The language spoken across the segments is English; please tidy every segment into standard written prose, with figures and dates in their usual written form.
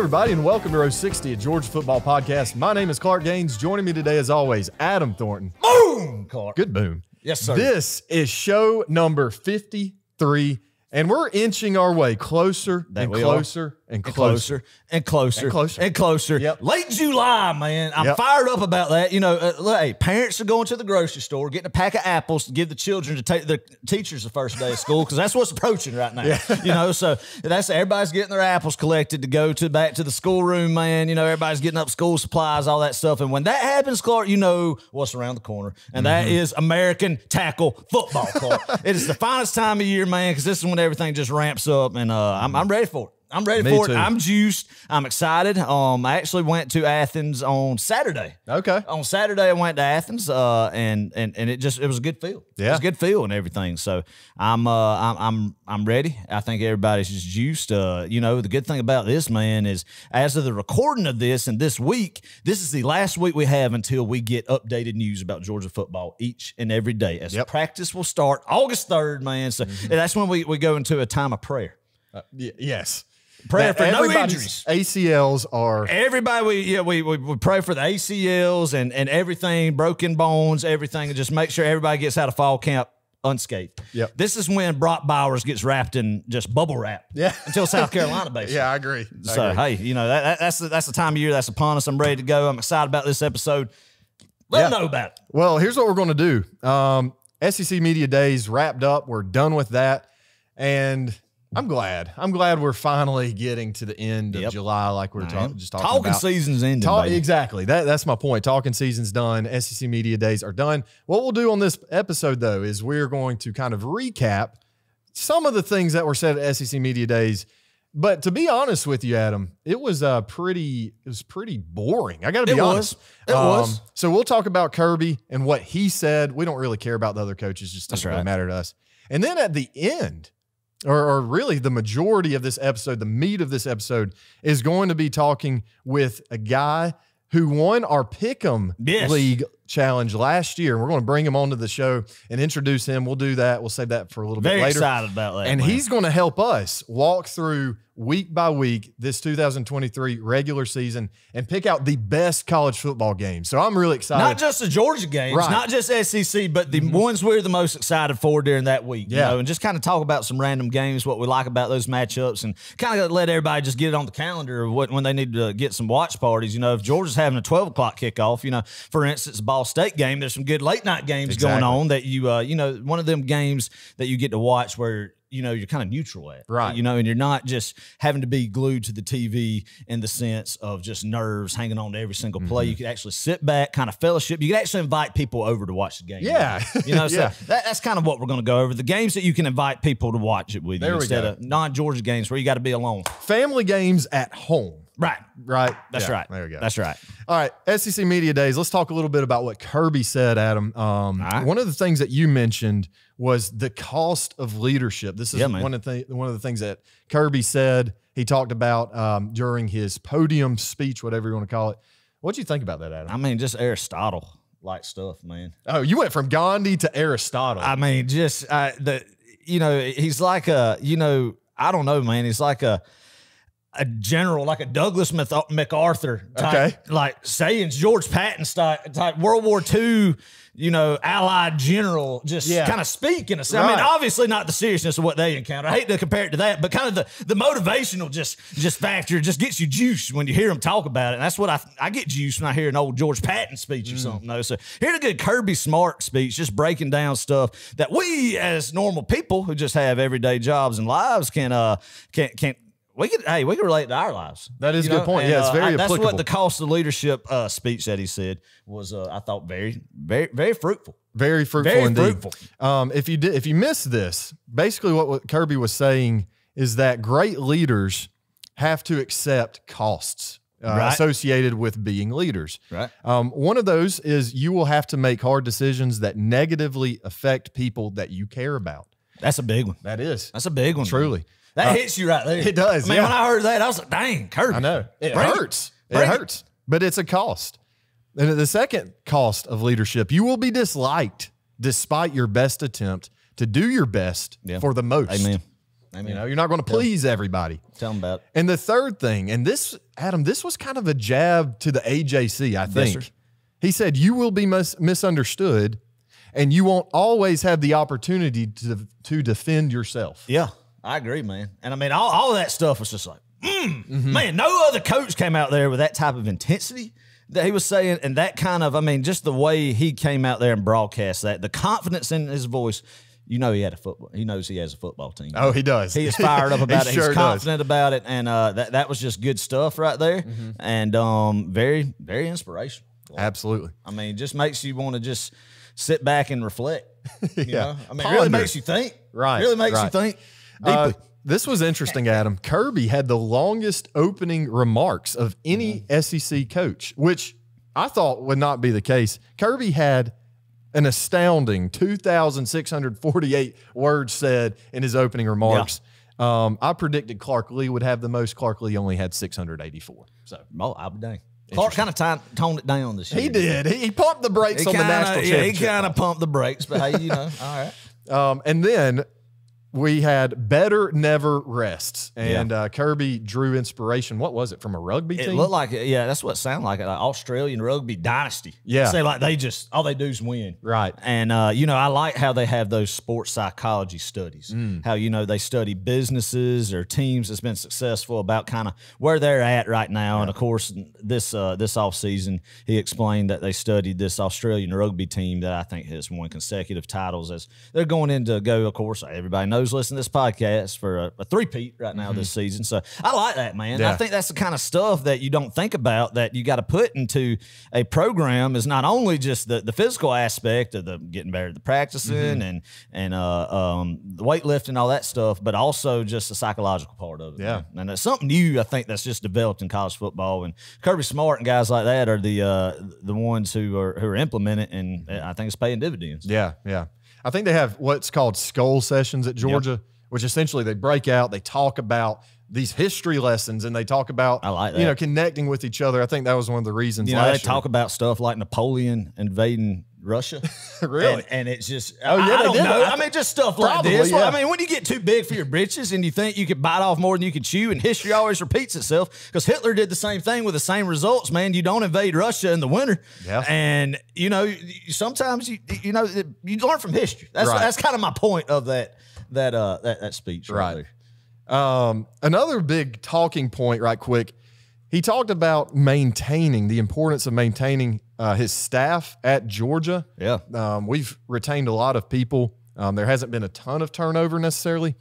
everybody, and welcome to Row 60, a Georgia football podcast. My name is Clark Gaines. Joining me today, as always, Adam Thornton. Boom, Clark. Good boom. Yes, sir. This is show number 53, and we're inching our way closer and closer and closer and closer and closer and closer. Yep. Late July, man. I'm fired up about that. You know, hey, parents are going to the grocery store, getting a pack of apples to give the children to take their teachers the first day of school because that's what's approaching right now. Yeah. You know, so that's everybody's getting their apples collected to go to back to the schoolroom, man. You know, everybody's getting up school supplies, all that stuff. And when that happens, Clark, you know what's around the corner, and that is American tackle football, Clark. It is the finest time of year, man, because this is when everything just ramps up, and I'm ready for it. I'm ready for it. I'm juiced. I'm excited. I actually went to Athens on Saturday. Okay. On Saturday, I went to Athens, and it was a good feel. Yeah. It was a good feel and everything. So I'm ready. I think everybody's just juiced. You know, the good thing about this, man, is as of the recording of this and this week, this is the last week we have until we get updated news about Georgia football each and every day. As practice will start August 3rd, man. So that's when we go into a time of prayer. Yes. Prayer for no injuries. ACLs are everybody. We pray for the ACLs and everything, broken bones, everything, and just make sure everybody gets out of fall camp unscathed. Yep. This is when Brock Bowers gets wrapped in just bubble wrap. Yeah. Until South Carolina, basically. Yeah, I agree. Hey, you know that's the time of year that's upon us. I'm ready to go. I'm excited about this episode. Let them know about it. Well, here's what we're going to do. SEC Media Days wrapped up. We're done with that, and I'm glad we're finally getting to the end of July, like we were just talking about. Talking season's ending, exactly. That's my point. Talking season's done. SEC Media Days are done. What we'll do on this episode, though, is we're going to kind of recap some of the things that were said at SEC Media Days. But to be honest with you, Adam, it was pretty boring. I got to be honest. It was. So we'll talk about Kirby and what he said. We don't really care about the other coaches; just doesn't really matter to us. And then at the end, or really the majority of this episode, the meat of this episode is going to be talking with a guy who won our Pick'em League challenge last year. We're going to bring him onto the show and introduce him. We'll do that. We'll save that for a little bit later. Very excited about that. And he's going to help us walk through week by week this 2023 regular season and pick out the best college football games. So I'm really excited. Not just the Georgia games, not just SEC, but the ones we're the most excited for during that week. You know, and just kind of talk about some random games, what we like about those matchups, and kind of let everybody just get it on the calendar of when they need to get some watch parties. You know, if Georgia's having a 12 o'clock kickoff, you know, for instance, Ball State game, there's some good late night games going on that you know, one of them games that you get to watch where, you know, you're kind of neutral at, you know, and you're not just having to be glued to the TV in the sense of just nerves hanging on to every single play. You could actually sit back, kind of fellowship. You could actually invite people over to watch the game. Yeah. You know, so that's kind of what we're going to go over. The games that you can invite people to watch it with you instead of non-Georgia games where you got to be alone. Family games at home. Right. That's right. There we go. That's right. All right. SEC Media Days. Let's talk a little bit about what Kirby said, Adam. One of the things that you mentioned was the cost of leadership. This is one of the things that Kirby said. He talked about during his podium speech, whatever you want to call it. What'd you think about that, Adam? I mean, just Aristotle-like stuff, man. Oh, you went from Gandhi to Aristotle. I mean, just you know, he's like a, you know, I don't know, man. He's like a general, like a Douglas MacArthur type, like sayings, George Patton type World War II, you know, Allied general, just kind of speak in a sense. I mean, obviously not the seriousness of what they encounter. I hate to compare it to that, but kind of the motivational just factor just gets you juice when you hear him talk about it. And that's what I get juice when I hear an old George Patton speech or something. Though. So here's a good Kirby Smart speech, just breaking down stuff that we as normal people who just have everyday jobs and lives can we can relate to our lives. That is a good point. Yeah, it's very applicable. That's what the cost of leadership speech that he said was. I thought very, very, very fruitful. Very fruitful indeed. If you missed this, basically what Kirby was saying is that great leaders have to accept costs associated with being leaders. Right. One of those is you will have to make hard decisions that negatively affect people that you care about. That's a big one. That is. That's a big one. Truly. That hits you right there. It does. I mean, when I heard that, I was like, dang, Kirby. I know. It hurts. It hurts. But it's a cost. And the second cost of leadership, you will be disliked despite your best attempt to do your best for the most. Amen. Amen. You know, you're not going to please everybody. Tell them about it. And the third thing, and this, Adam, this was kind of a jab to the AJC, I think. Yes, sir. He said, you will be misunderstood, and you won't always have the opportunity to defend yourself. Yeah, I agree, man. And I mean, all of that stuff was just like, man, no other coach came out there with that type of intensity that he was saying, and that kind of, I mean, just the way he came out there and broadcast that, the confidence in his voice. You know, he knows he has a football team. Oh, he does. He is fired up about it. Sure He's confident about it, and that was just good stuff right there, and very, very inspirational. Absolutely. I mean, just makes you want to just sit back and reflect. You know? I mean, Ponder. it really makes you think. Right. Really makes you think deeply. This was interesting, Adam. Kirby had the longest opening remarks of any SEC coach, which I thought would not be the case. Kirby had an astounding 2,648 words said in his opening remarks. Yeah. I predicted Clark Lee would have the most. Clark Lee only had 684. So, I'll be dang. Clark kind of toned it down this year. He did. He pumped the brakes on the national championship. He kind of pumped the brakes, but hey, you know, all right. And then we had better never rests, and Kirby drew inspiration. What was it, from a rugby team? It looked like it. Yeah, that's what it sounded like, an Australian rugby dynasty. Yeah. Say like they just, all they do is win. Right. And, you know, I like how they have those sports psychology studies, how, you know, they study businesses or teams that's been successful about kind of where they're at right now. Yeah. And, of course, this offseason, he explained that they studied this Australian rugby team that I think has won consecutive titles as they're going in to go, of course, everybody knows listening to this podcast for a three-peat right now this season. So I like that, man. Yeah. I think that's the kind of stuff that you don't think about that you got to put into a program, is not only just the physical aspect of the getting better at the practicing and the weightlifting, all that stuff, but also just the psychological part of it. Yeah. Man. And it's something new, I think, that's just developed in college football. And Kirby Smart and guys like that are the ones who are implementing it, and I think it's paying dividends. Yeah, yeah. I think they have what's called skull sessions at Georgia, which essentially they break out, they talk about these history lessons, and they talk about, I like that, you know, connecting with each other. I think that was one of the reasons. You know, they talk about stuff like Napoleon invading Russia. Really? And it's just, I don't know. I mean, just stuff like this. Yeah. I mean, when you get too big for your britches and you think you could bite off more than you can chew, and history always repeats itself, because Hitler did the same thing with the same results, man. You don't invade Russia in the winter. Yeah. And, you know, sometimes, you know, you learn from history. That's kind of my point of that speech. Right. Another big talking point right quick, he talked about the importance of maintaining his staff at Georgia. Yeah. We've retained a lot of people. There hasn't been a ton of turnover necessarily.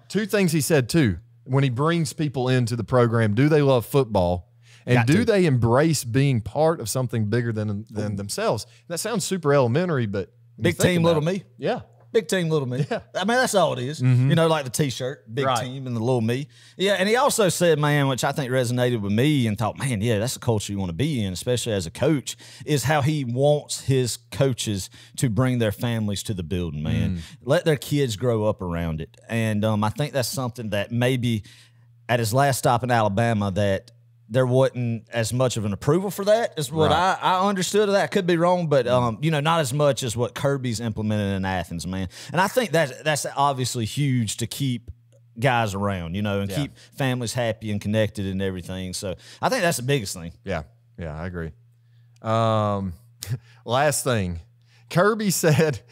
Two things he said too, when he brings people into the program: do they love football? And do they embrace being part of something bigger than themselves? That sounds super elementary, but big team, little me. Yeah. Big team, little me. Yeah. I mean, that's all it is. You know, like the T-shirt, big team and the little me. Yeah, and he also said, man, which I think resonated with me, and thought, man, yeah, that's the culture you want to be in, especially as a coach, is how he wants his coaches to bring their families to the building, man. Let their kids grow up around it. And I think that's something that maybe at his last stop in Alabama that there wasn't as much of an approval for that is what I understood of that. I could be wrong, but you know, not as much as what Kirby's implemented in Athens, man. And I think that's obviously huge to keep guys around, you know, and keep families happy and connected and everything. So I think that's the biggest thing. Yeah, I agree. Last thing, Kirby said,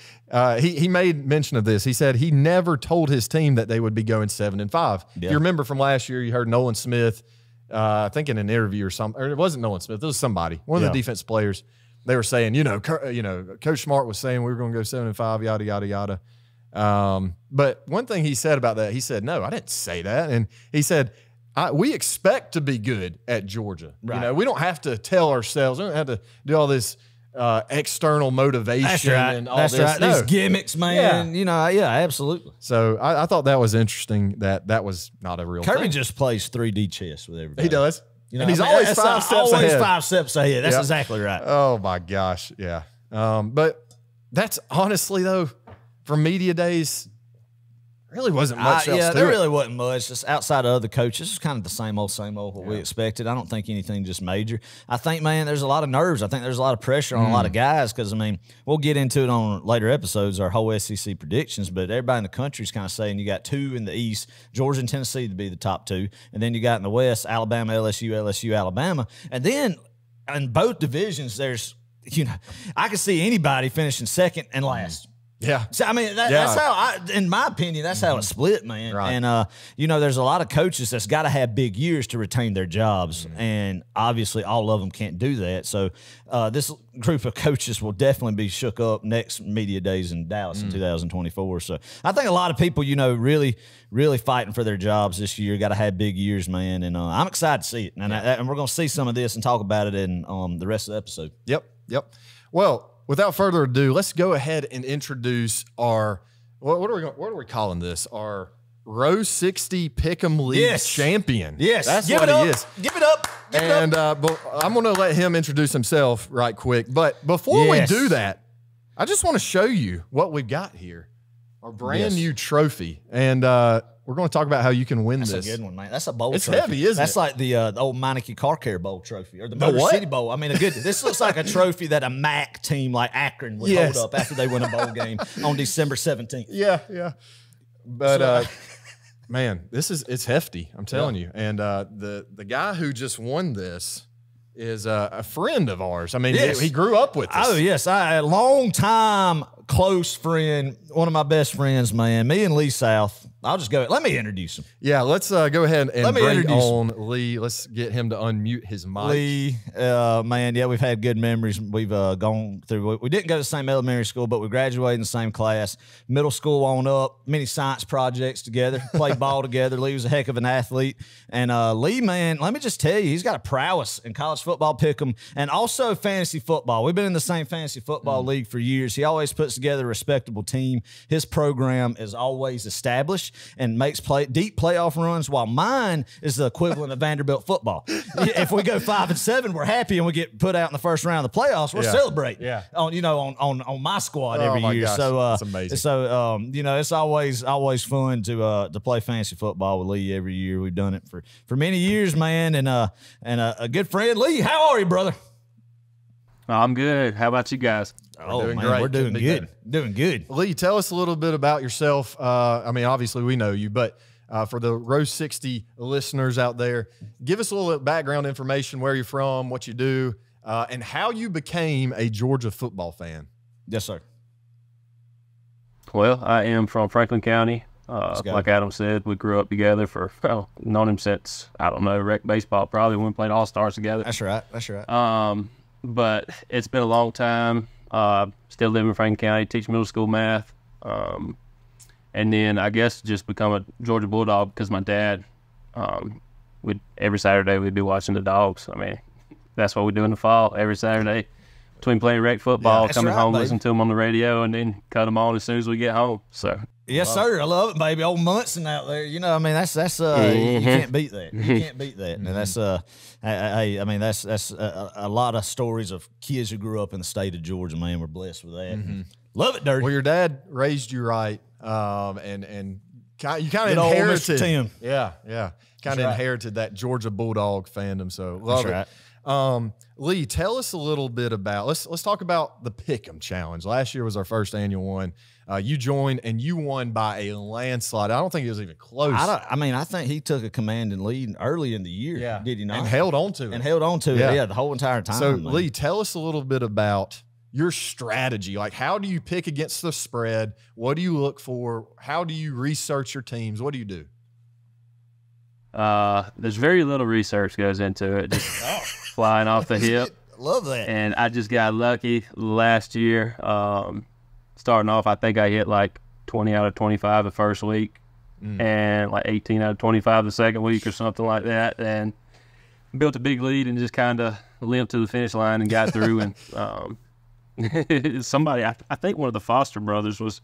he made mention of this. He said he never told his team that they would be going 7-5. Yeah. If you remember from last year, you heard Nolan Smith, I think in an interview or something, or it wasn't Nolan Smith, it was somebody, one of the defense players. They were saying, Coach Smart was saying we were going to go 7-5, yada, yada, yada. But one thing he said about that, he said, no, I didn't say that. And he said, we expect to be good at Georgia. Right. You know, we don't have to tell ourselves, we don't have to do all this external motivation and all this. Right. No. These gimmicks, man. Yeah. You know, absolutely. So I thought that was interesting that was not a real Kirby thing. just plays 3D chess with everybody. He does. You know, and he's always 5 steps ahead. 5 steps ahead. That's exactly right. Oh, my gosh. Yeah. But that's honestly, though, from media days, Really wasn't much else to there it. really wasn't much. Just outside of other coaches, it's kind of the same old what we expected. I don't think anything just major. I think, man, there's a lot of nerves. I think there's a lot of pressure on a lot of guys because, I mean, we'll get into it on later episodes, our whole SEC predictions, but everybody in the country is kind of saying you got 2 in the East, Georgia and Tennessee to be the top 2, and then you got in the West, Alabama, LSU, Alabama. And then in both divisions, there's, I can see anybody finishing second and last. Yeah. So, I mean, that's how in my opinion, that's how it's split, man. Right. And, there's a lot of coaches that's got to have big years to retain their jobs. And obviously all of them can't do that. So this group of coaches will definitely be shook up next media days in Dallas in 2024. So I think a lot of people, really, really fighting for their jobs this year, got to have big years, man. And I'm excited to see it. And we're going to see some of this and talk about it in the rest of the episode. Yep. Well, without further ado, let's go ahead and introduce our what are we calling this? Our Row 60 Pick'em League champion. Yes, that's what he is. Give it up. But I'm going to let him introduce himself right quick. But before we do that, I just want to show you what we've got here. Our brand new trophy, and we're going to talk about how you can win this. That's a good one, man. That's a bowl it's trophy. It's heavy, isn't That's it? Like the old Meineke Car Care Bowl trophy or the Motor City Bowl. I mean, this looks like a trophy that a MAC team like Akron would hold up after they win a bowl game on December 17th. Yeah. But man, it's hefty. I'm telling you. And the guy who just won this is a friend of ours. I mean, he grew up with us. Oh, yes. A long time close friend, one of my best friends, man. Me and Lee South. I'll just go. Let me introduce him. Yeah, let's go ahead and bring on Lee. Let's get him to unmute his mic. Lee, man, we've had good memories. We've gone through. We didn't go to the same elementary school, but we graduated in the same class. Middle school on up, many science projects together, played ball together. Lee was a heck of an athlete. And Lee, man, let me just tell you, he's got a prowess in college football pick'em and also fantasy football. We've been in the same fantasy football league for years. He always puts together a respectable team. His program is always established and makes deep playoff runs, while mine is the equivalent of Vanderbilt football. If we go 5-7, we're happy, and we get put out in the first round of the playoffs, we're celebrating. On my squad every year. Gosh, so that's amazing. So it's always fun to play fantasy football with Lee every year. We've done it for many years, man, and a good friend. Lee, how are you, brother? I'm good. How about you guys? Man, we're doing good. Doing good. Lee, tell us a little bit about yourself. I mean, obviously we know you, but for the Row 60 listeners out there, give us a little background information, where you're from, what you do, and how you became a Georgia football fan. Yes, sir. Well, I am from Franklin County. Like Adam said, we grew up together known him since, I don't know, rec baseball probably, when we played All-Stars together. That's right. But it's been a long time. Still live in Franklin County, teach middle school math. And then I guess just become a Georgia Bulldog because my dad, every Saturday we'd be watching the Dogs. I mean, that's what we do in the fall every Saturday. Between playing rec football, coming home, listening to them on the radio, and then cut them on as soon as we get home. So yes, sir. I love it, baby. Old Munson out there. You know, I mean, that's you can't beat that. You can't beat that. And that's I mean, that's a lot of stories of kids who grew up in the state of Georgia. Man, we're blessed with that. Love it, Dirty. Well, your dad raised you right, and you kind of inherited. Tim. Yeah. Kind of inherited that Georgia Bulldog fandom. So love it. Right. Lee, tell us a little bit about, let's talk about the Pick'em Challenge. Last year was our first annual one. You joined and you won by a landslide. I don't think it was even close. I think he took a commanding lead early in the year. Yeah. Did he not? And held on to it. Yeah, the whole entire time. So, man. Lee, tell us a little bit about your strategy. Like, how do you pick against the spread? What do you look for? How do you research your teams? What do you do? There's very little research goes into it. Just flying off the hip. Love that. And I just got lucky last year. Starting off, I think I hit like 20 out of 25 the first week and like 18 out of 25 the second week or something like that. And built a big lead and just kind of limped to the finish line and got through. And somebody, I think one of the Foster brothers was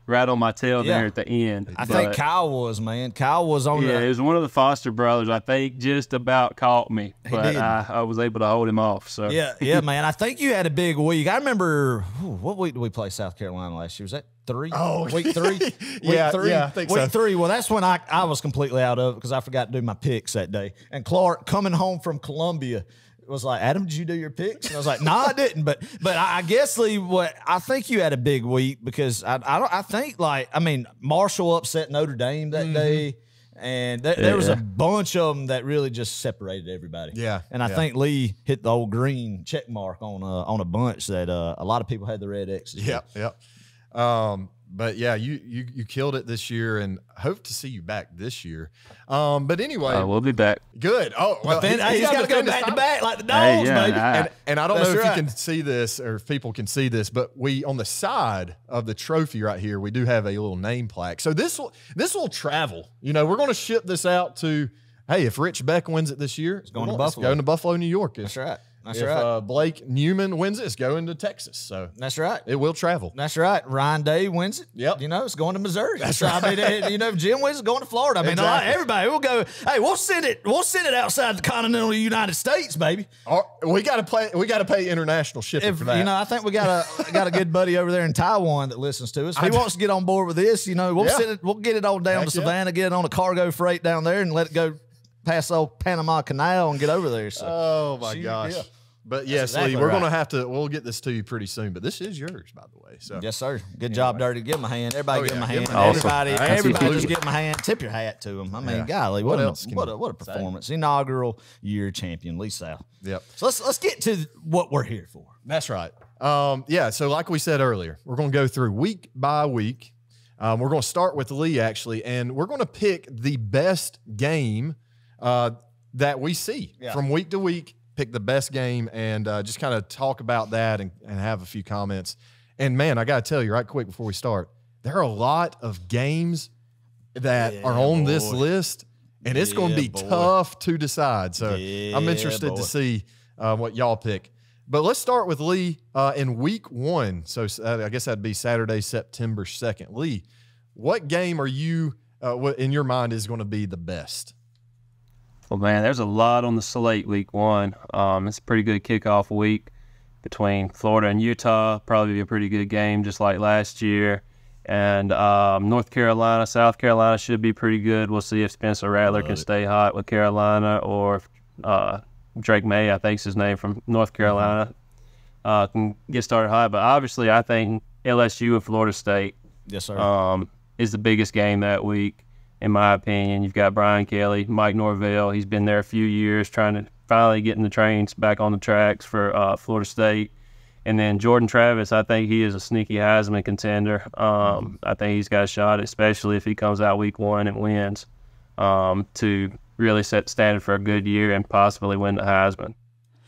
right on my tail there at the end. I think Kyle was, man. Kyle was on it was one of the Foster brothers, I think, just about caught me, but I was able to hold him off. So yeah, man. I think you had a big week. I remember, what week did we play South Carolina last year? Was that 3? Oh, week 3? Yeah, 3? I think week so. 3. Well, that's when I was completely out of it because I forgot to do my picks that day. And Clark, coming home from Columbia, was like, Adam, did you do your picks? And I was like, no, I didn't. But I guess, Lee, I think you had a big week because I think, like, I mean, Marshall upset Notre Dame that day. And there was a bunch of them that really just separated everybody. Yeah. And I think Lee hit the old green check mark on a bunch that a lot of people had the red X's. Yep. But yeah, you killed it this year, and hope to see you back this year. But anyway, we'll be back. Good. Oh, well, then he's got to go back to back like the Dogs, baby. And I don't know if you can see this or if people can see this, but we on the side of the trophy right here, we do have a little name plaque. So this will travel. You know, we're going to ship this out to. Hey, if Rich Beck wins it this year, it's going to Buffalo. It's going to Buffalo, New York. That's right. That's if, right. Blake Newman wins it, it's going to Texas. So that's right. It will travel. That's right. Ryan Day wins it. Yep. You know, it's going to Missouri. That's right. I mean, you know, Jim wins, it's going to Florida. I mean, everybody will go. Hey, we'll send it outside the continental United States, baby. We got to pay international shipping for that. You know, I think we got a good buddy over there in Taiwan that listens to us. If he wants to get on board with this, you know, we'll get it all down to Savannah, get it on a cargo freight down there, and let it go past the old Panama Canal and get over there. So, oh my gosh. Yeah. But yes, exactly, Lee, we're going to have to, we'll get this to you pretty soon, but this is yours, by the way. So yes, sir. Good job, Dirty. Give him a hand. Everybody give him a hand. Awesome. Everybody just give him a hand. Tip your hat to him. I mean, golly, what a performance. Inaugural year champion, Lee South. Yep. So let's get to what we're here for. That's right. Yeah, so like we said earlier, we're going to go through week by week. We're going to start with Lee, actually, and we're going to pick the best game that we see from week to week. Pick the best game and just kind of talk about that and have a few comments. And, man, I got to tell you right quick before we start, there are a lot of games that are on this list, and it's going to be tough to decide. So I'm interested to see what y'all pick. But let's start with Lee in week 1. So I guess that'd be Saturday, September 2nd. Lee, what game are you, in your mind, is going to be the best? Well, man, there's a lot on the slate week 1. It's a pretty good kickoff week between Florida and Utah. Probably be a pretty good game, just like last year. And North Carolina, South Carolina should be pretty good. We'll see if Spencer Rattler can stay hot with Carolina, or if Drake May, I think is his name, from North Carolina, can get started hot. But obviously, I think LSU and Florida State is the biggest game that week. In my opinion, you've got Brian Kelly, Mike Norvell. He's been there a few years trying to finally getting the trains back on the tracks for Florida State. And then Jordan Travis, I think he is a sneaky Heisman contender. I think he's got a shot, especially if he comes out week 1 and wins, to really set the standard for a good year and possibly win the Heisman.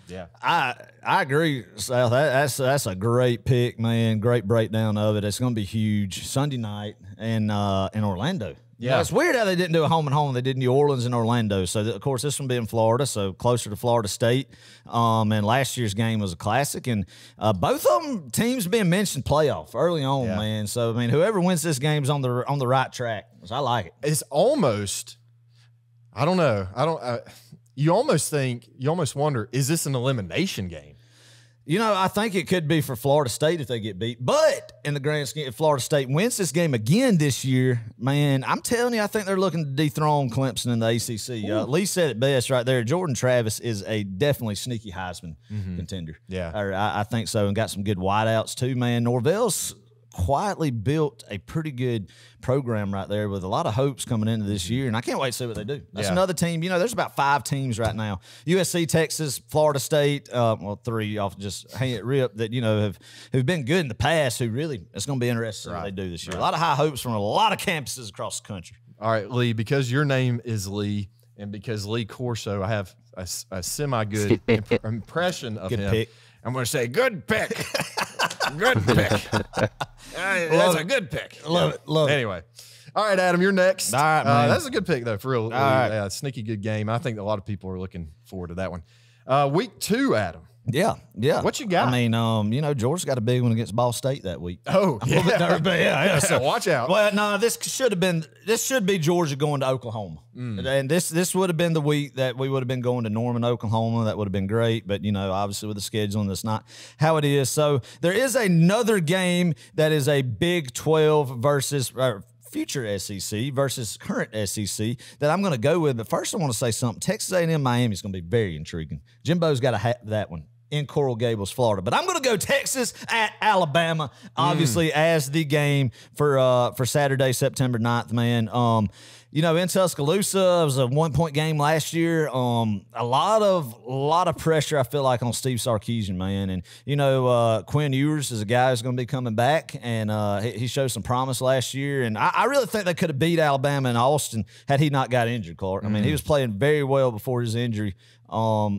Yeah, I agree, Sal. That's a great pick, man. Great breakdown of it. It's going to be huge Sunday night in Orlando. Yeah, it's weird how they didn't do a home and home. They did New Orleans and Orlando. So, of course, this one being Florida, so closer to Florida State. And last year's game was a classic. And both of them teams being mentioned playoff early on, man. So, I mean, whoever wins this game is on the right track. So I like it. It's almost, I don't know. You almost wonder, is this an elimination game? You know, I think it could be for Florida State if they get beat. But in the grand scheme, if Florida State wins this game again this year, man, I'm telling you, I think they're looking to dethrone Clemson in the ACC. Lee said it best right there. Jordan Travis is a definitely sneaky Heisman contender. Yeah. I think so, and got some good wideouts too, man. Norvell's quietly built a pretty good program right there with a lot of hopes coming into this year, and I can't wait to see what they do. That's another team. You know, there's about 5 teams right now: USC, Texas, Florida State. 3 off just hang it rip that who've been good in the past. Who really it's going to be interesting what they do this year. A lot of high hopes from a lot of campuses across the country. All right, Lee, because your name is Lee, and because Lee Corso, I have a semi-good impression of him. Pick. I'm going to say good pick. Good pick. That's a good pick. Love it. Anyway. All right, Adam, you're next. All right, man. That's a good pick, though, for real. Right. Sneaky good game. I think a lot of people are looking forward to that one. Week 2, Adam. Yeah. What you got? I mean, Georgia's got a big one against Ball State that week. Oh, I'm a little bit nervous, but yeah. So watch out. Well, no, this should be Georgia going to Oklahoma, and this would have been the week that we would have been going to Norman, Oklahoma. That would have been great, but obviously with the scheduling, that's not how it is. So there is another game that is a Big 12 versus. Future SEC versus current SEC that I'm going to go with. But first I want to say something. Texas A&M Miami is going to be very intriguing. Jimbo's got to have that one in Coral Gables, Florida. But I'm going to go Texas at Alabama, obviously, as the game for Saturday, September 9th, man. In Tuscaloosa, it was a 1-point game last year. A lot of pressure, I feel like, on Steve Sarkisian, man. And, Quinn Ewers is a guy who's going to be coming back, and he showed some promise last year. And I really think they could have beat Alabama in Austin had he not got injured, Clark. I mean, he was playing very well before his injury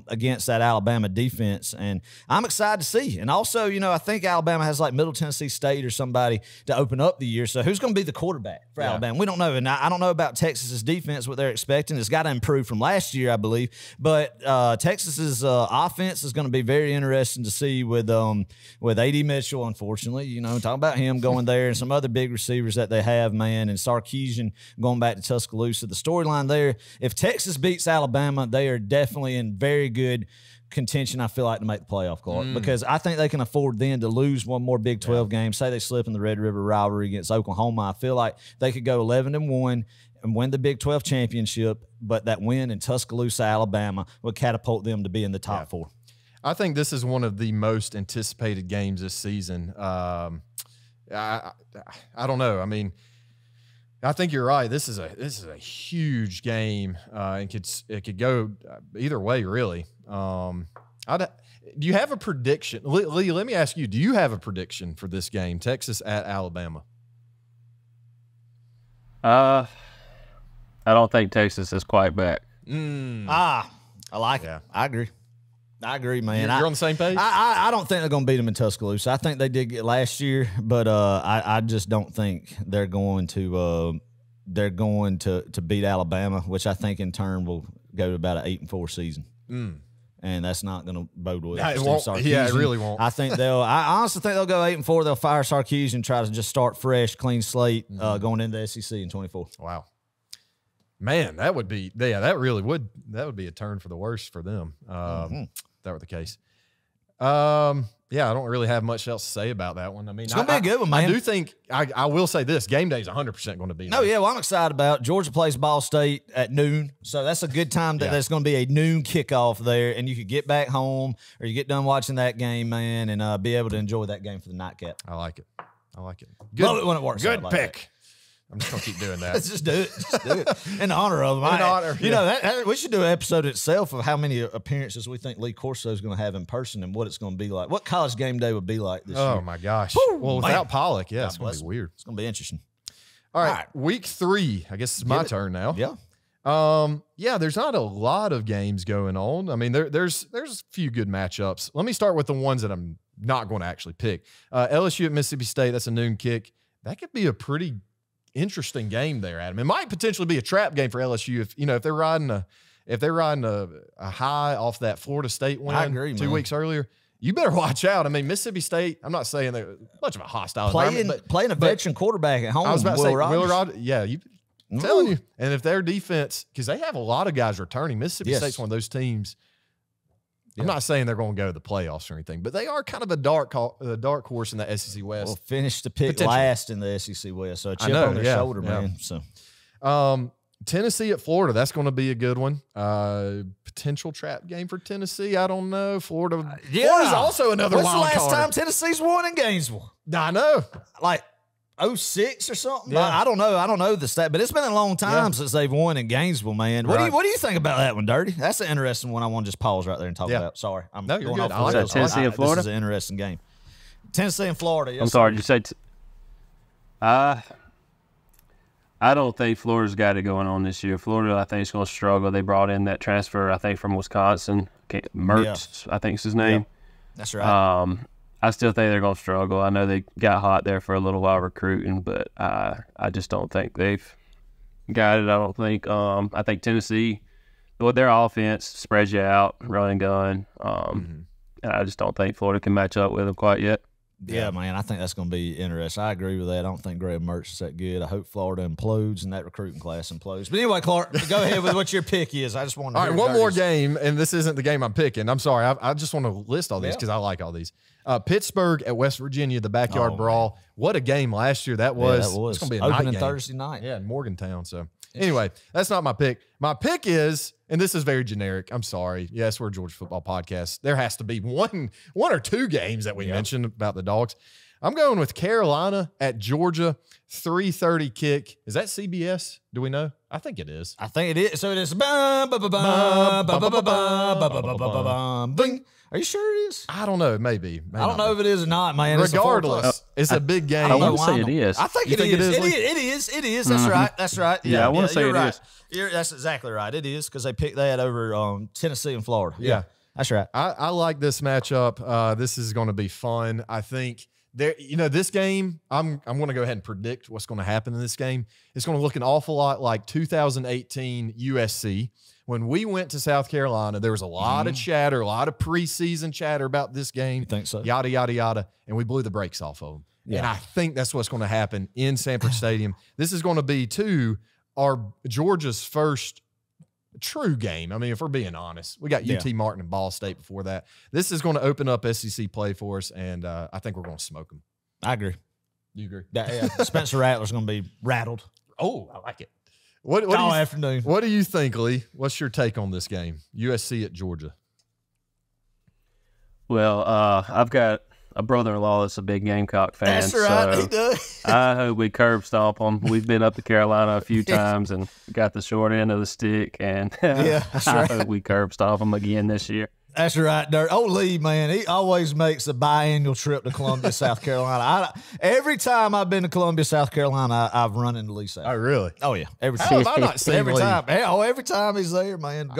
against that Alabama defense. And I'm excited to see. And also, I think Alabama has like Middle Tennessee State or somebody to open up the year. So who's going to be the quarterback for Alabama? We don't know. And I don't know about Texas's defense, what they're expecting. It's got to improve from last year, I believe. But Texas's offense is going to be very interesting to see with A.D. Mitchell, unfortunately. Talking about him going there and some other big receivers that they have, man, and Sarkisian going back to Tuscaloosa. The storyline there, if Texas beats Alabama, they are definitely in very good contention, I feel like, to make the playoff, Clark, because I think they can afford then to lose one more Big 12 game. Say they slip in the Red River Rivalry against Oklahoma. I feel like they could go 11-1 and win the Big 12 championship, but that win in Tuscaloosa, Alabama would catapult them to be in the top four. I think this is one of the most anticipated games this season. I don't know. I mean, I think you're right. This is a huge game, and it could go either way, really. Do you have a prediction, Lee? Let me ask you: do you have a prediction for this game, Texas at Alabama? I don't think Texas is quite back. I like it. I agree, man. You're on the same page? I don't think they're going to beat them in Tuscaloosa. I think they did get last year, but I just don't think they're going to beat Alabama, which I think in turn will go to about an 8-4 season. And that's not going to bode well. It really won't. I honestly think they'll go 8-4. They'll fire Sarkisian, try to just start fresh, clean slate, going into the SEC in 24. Wow. Man, that would be that would be a turn for the worse for them. If that were the case. I don't really have much else to say about that one. I mean, it's going to be a good one, man. I do think I will say this: game day is 100% going to be. I'm excited about it. Georgia plays Ball State at noon, so that's a good time. There's going to be a noon kickoff there, and you could get back home or you get done watching that game, man, and be able to enjoy that game for the nightcap. I like it. Good. Love it when it works. Good out pick. Like I'm just gonna keep doing that. Let's just do it. In honor of him. We should do an episode itself of how many appearances we think Lee Corso is going to have in person and what it's going to be like. What college game day would be like this year. Oh my gosh! Well, without Pollock, it's going to be weird. It's going to be interesting. All right, week 3. I guess it's my turn now. Yeah. There's not a lot of games going on. I mean, there's a few good matchups. Let me start with the ones that I'm not going to actually pick. LSU at Mississippi State. That's a noon kick. That could be a pretty interesting game there, Adam. It might potentially be a trap game for LSU if they're riding a high off that Florida State win. I agree, 2 weeks earlier. You better watch out. I mean, Mississippi State, I'm not saying they're much of a hostile environment. Playing a veteran quarterback at home. I was about to say, Will Rogers. Yeah, I'm telling you. And if their defense, because they have a lot of guys returning, Mississippi State's one of those teams. I'm not saying they're going to go to the playoffs or anything, but they are kind of a dark horse in the SEC West. Well, finished to pick last in the SEC West, so a chip on their shoulder, man. So, Tennessee at Florida, that's going to be a good one. Potential trap game for Tennessee. I don't know. Florida's also another wild card. What's the last time Tennessee's won in Gainesville? I know. Like 06 or something. Yeah. I don't know the stat, but it's been a long time since they've won in Gainesville, man. What do you think about that one, Dirty? That's an interesting one. I want to just pause right there and talk about. Sorry, I'm you're going good. off. Is that Tennessee and Florida? This is an interesting game. Tennessee and Florida. Yes, I'm sorry. Did you say? I don't think Florida's got it going on this year. Florida, I think, is going to struggle. They brought in that transfer, I think, from Wisconsin. Mertz, I think is his name. Yeah. That's right. I still think they're going to struggle. I know they got hot there for a little while recruiting, but I just don't think they've got it. I don't think. I think Tennessee, their offense spreads you out, run and gun. I just don't think Florida can match up with them quite yet. Yeah, man, I think that's going to be interesting. I agree with that. I don't think Graham Mertz is that good. I hope Florida implodes and that recruiting class implodes. But anyway, Clark, go ahead with what your pick is. I just want to All right, one more game, and this isn't the game I'm picking. I'm sorry. I just want to list all these because I like all these. Pittsburgh at West Virginia, the backyard brawl. Man. What a game last year that was. Yeah, that was. It's going to be a opening night game. Thursday night. Yeah, in Morgantown. So anyway, that's not my pick. My pick is, and this is very generic. I'm sorry. Yes, we're a Georgia football podcast. There has to be one or two games that we mentioned about the Dogs. I'm going with Carolina at Georgia, 3:30 kick. Is that CBS? Do we know? I think it is. I think it is. So it is. Are you sure it is? I don't know. Maybe I don't know if it is or not, man. Regardless, it's a big game. I want to say it is. I think it is. It is. That's right. That's right. Yeah, I want to say it is. That's exactly right. It is because they picked that over Tennessee and Florida. Yeah. That's right. I like this matchup. This is going to be fun. I think this game, I'm going to go ahead and predict what's going to happen in this game. It's going to look an awful lot like 2018 USC. When we went to South Carolina, there was a lot of chatter, a lot of preseason chatter about this game. You think so? Yada, yada, yada. And we blew the brakes off of them. Yeah. And I think that's what's going to happen in Sanford Stadium. This is going to be, Georgia's first true game. I mean, if we're being honest, we got UT Martin and Ball State before that. This is going to open up SEC play for us, and I think we're going to smoke them. I agree. You agree? Yeah. Spencer Rattler's going to be rattled. Oh, I like it. All afternoon. What do you think, Lee? What's your take on this game? USC at Georgia. Well, I've got a brother-in-law that's a big Gamecock fan. That's right, so he does. I hope we curb stomp them. We've been up to Carolina a few times and got the short end of the stick, and I hope we curb stomp them again this year. That's right, Dirt. Oh, Lee, man, he always makes a biannual trip to Columbia, South Carolina. Every time I've been to Columbia, South Carolina, I've run into Lee South. Oh, really? Oh, yeah. Every How time. have I not seen every Lee? time. Every time he's there, man.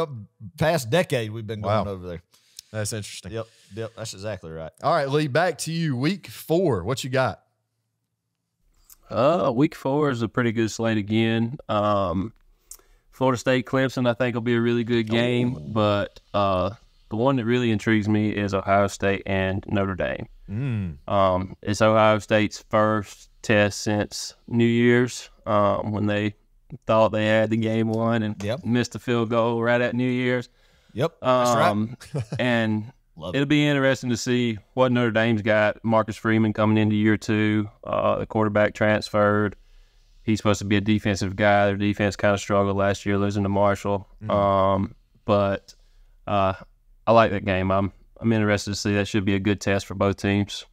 Past decade, we've been going over there. That's interesting. Yep. That's exactly right. All right, Lee, back to you. Week 4, what you got? Week 4 is a pretty good slate again. Florida State, Clemson, I think will be a really good game, but the one that really intrigues me is Ohio State and Notre Dame. It's Ohio State's first test since New Year's, when they thought they had the game won and missed a field goal right at New Year's. Yep, that's right. And it'll be interesting to see what Notre Dame's got. Marcus Freeman coming into year 2, the quarterback transferred. He's supposed to be a defensive guy. Their defense kind of struggled last year, losing to Marshall. But I like that game. I'm interested to see. That should be a good test for both teams.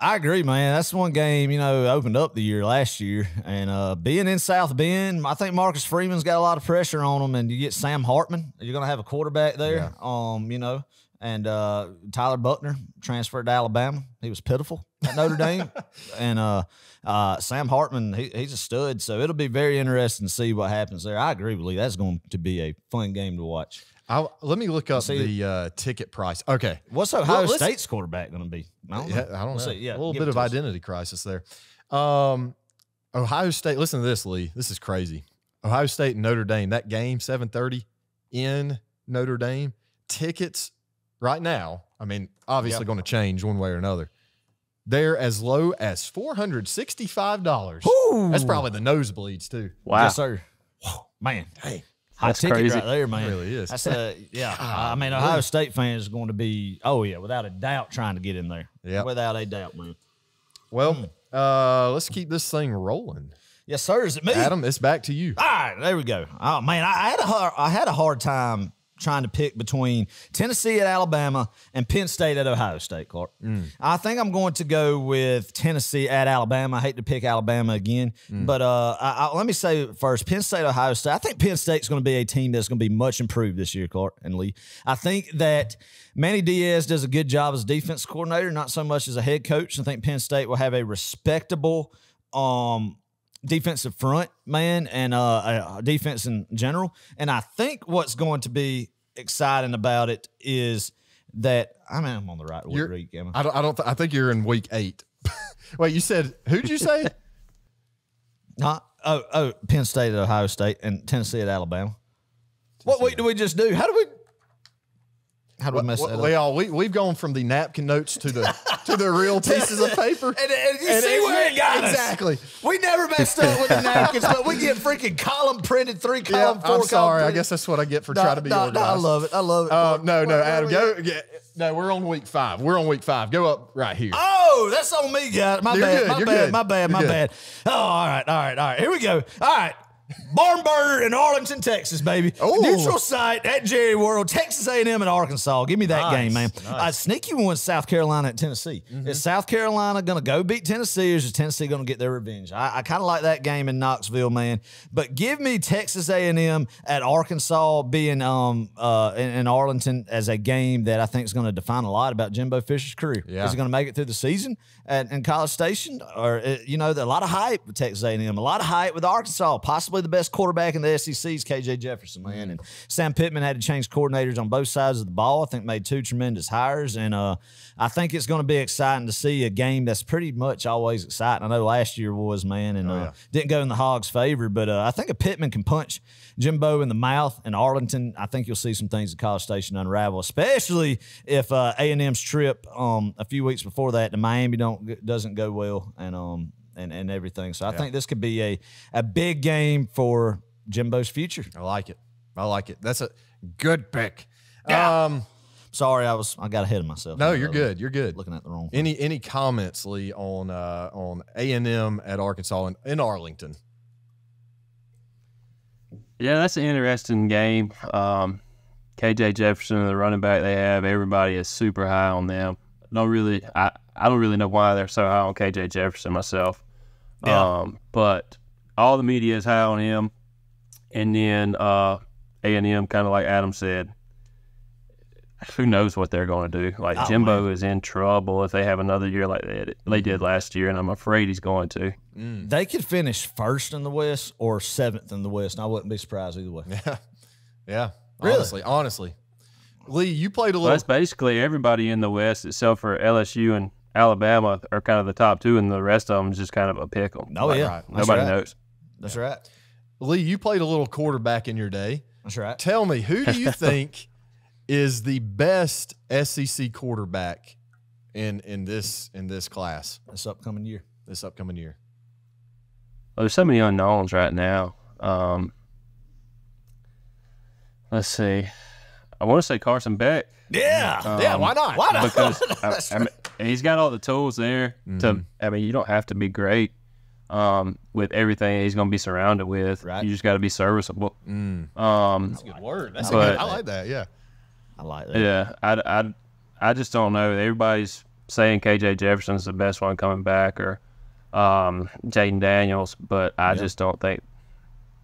I agree, man. That's one game, opened up the year last year. And being in South Bend, I think Marcus Freeman's got a lot of pressure on him. And you get Sam Hartman. You're going to have a quarterback there, And Tyler Buckner transferred to Alabama. He was pitiful at Notre Dame. And Sam Hartman, he's a stud. So it'll be very interesting to see what happens there. I agree with Lee. That's going to be a fun game to watch. Let me look up the ticket price. Okay. What's Ohio State's quarterback going to be? I don't know. A little bit of identity crisis there. Ohio State, listen to this, Lee. This is crazy. Ohio State and Notre Dame, that game, 7:30 in Notre Dame. Tickets right now, I mean, obviously going to change one way or another. They're as low as $465. Ooh. That's probably the nosebleeds, too. Wow. Yes, sir. Man. Hey. High That's ticket crazy. right there, man. It really is. That's I mean, Ohio State fans are going to be, without a doubt, trying to get in there. Yeah, without a doubt, man. Well, let's keep this thing rolling. Yes, sir. Is it me, Adam? It's back to you. All right, there we go. Oh man, I had a hard time trying to pick between Tennessee at Alabama and Penn State at Ohio State, Clark. I think I'm going to go with Tennessee at Alabama. I hate to pick Alabama again, but let me say first, Penn State, Ohio State. I think Penn State's going to be a team that's going to be much improved this year, Clark and Lee. I think that Manny Diaz does a good job as defense coordinator, not so much as a head coach. I think Penn State will have a respectable defensive front, man, and defense in general. And I think what's going to be exciting about it is that I'm on the right week. I think you're in week 8. Wait, you said who'd you say? Penn State at Ohio State and Tennessee at Alabama. What week do we just do? How do we? How do we mess that up? Well, we've gone from the napkin notes to the real pieces of paper. And you see where it got us. Exactly. We never messed up with the napkins, but we get freaking column printed, 3 column, 4 column. I'm sorry. Printed. I guess that's what I get for trying to be organized. I love it. I love it. No, Adam, go. Yeah, no, we're on week 5. We're on week 5. Go up right here. Oh, that's on me, guys. My bad. My bad. Oh, all right. Here we go. All right. Barn burner in Arlington, Texas, baby. Ooh. Neutral site at Jerry World, Texas A&M and Arkansas. Give me that game, man. Nice. Sneaky one, South Carolina at Tennessee. Is South Carolina going to go beat Tennessee, or is Tennessee going to get their revenge? I kind of like that game in Knoxville, man. But give me Texas A&M at Arkansas being in Arlington as a game that I think is going to define a lot about Jimbo Fisher's career. Yeah. Is he going to make it through the season in College Station? Or, a lot of hype with Texas A&M, a lot of hype with Arkansas, possibly the best quarterback in the SEC is KJ Jefferson, man. And Sam Pittman had to change coordinators on both sides of the ball. I think made 2 tremendous hires. And I think it's going to be exciting to see a game that's pretty much always exciting. I know last year was, man, and didn't go in the Hogs' favor. But I think if Pittman can punch Jimbo in the mouth in Arlington, I think you'll see some things at College Station unravel, especially if A&M's trip a few weeks before that to Miami doesn't go well. And everything. So I think this could be a big game for Jimbo's future. I like it. That's a good pick. Yeah. Sorry, I got ahead of myself. No, you're good. You're good. Looking at the wrong thing. Any comments, Lee, on A&M at Arkansas and in Arlington? Yeah, that's an interesting game. KJ Jefferson, the running back they have, everybody is super high on them. I don't really know why they're so high on KJ Jefferson myself. Yeah. But all the media is high on him. And then A&M, kind of like Adam said, who knows what they're going to do. Like, Jimbo is in trouble if they have another year like they did last year, and I'm afraid he's going to. They could finish first in the West or 7th in the West, and I wouldn't be surprised either way. Yeah. Really? Honestly. Lee, you played a little. Well, that's basically everybody in the West except for LSU and Alabama are kind of the top 2, and the rest of them is just kind of a pick 'em. Oh, yeah. Right. Nobody knows. That's right. Lee, you played a little quarterback in your day. That's right. Tell me, who do you think is the best SEC quarterback in this class? This upcoming year. Well, there's so many unknowns right now. Let's see. I want to say Carson Beck. Yeah. Why not? Because I mean, he's got all the tools there to. I mean, you don't have to be great with everything he's going to be surrounded with. Right. You just got to be serviceable. That's a good word. I like that. Yeah. I like that. Yeah. I just don't know. Everybody's saying KJ Jefferson's the best one coming back, or Jaden Daniels, but I just don't think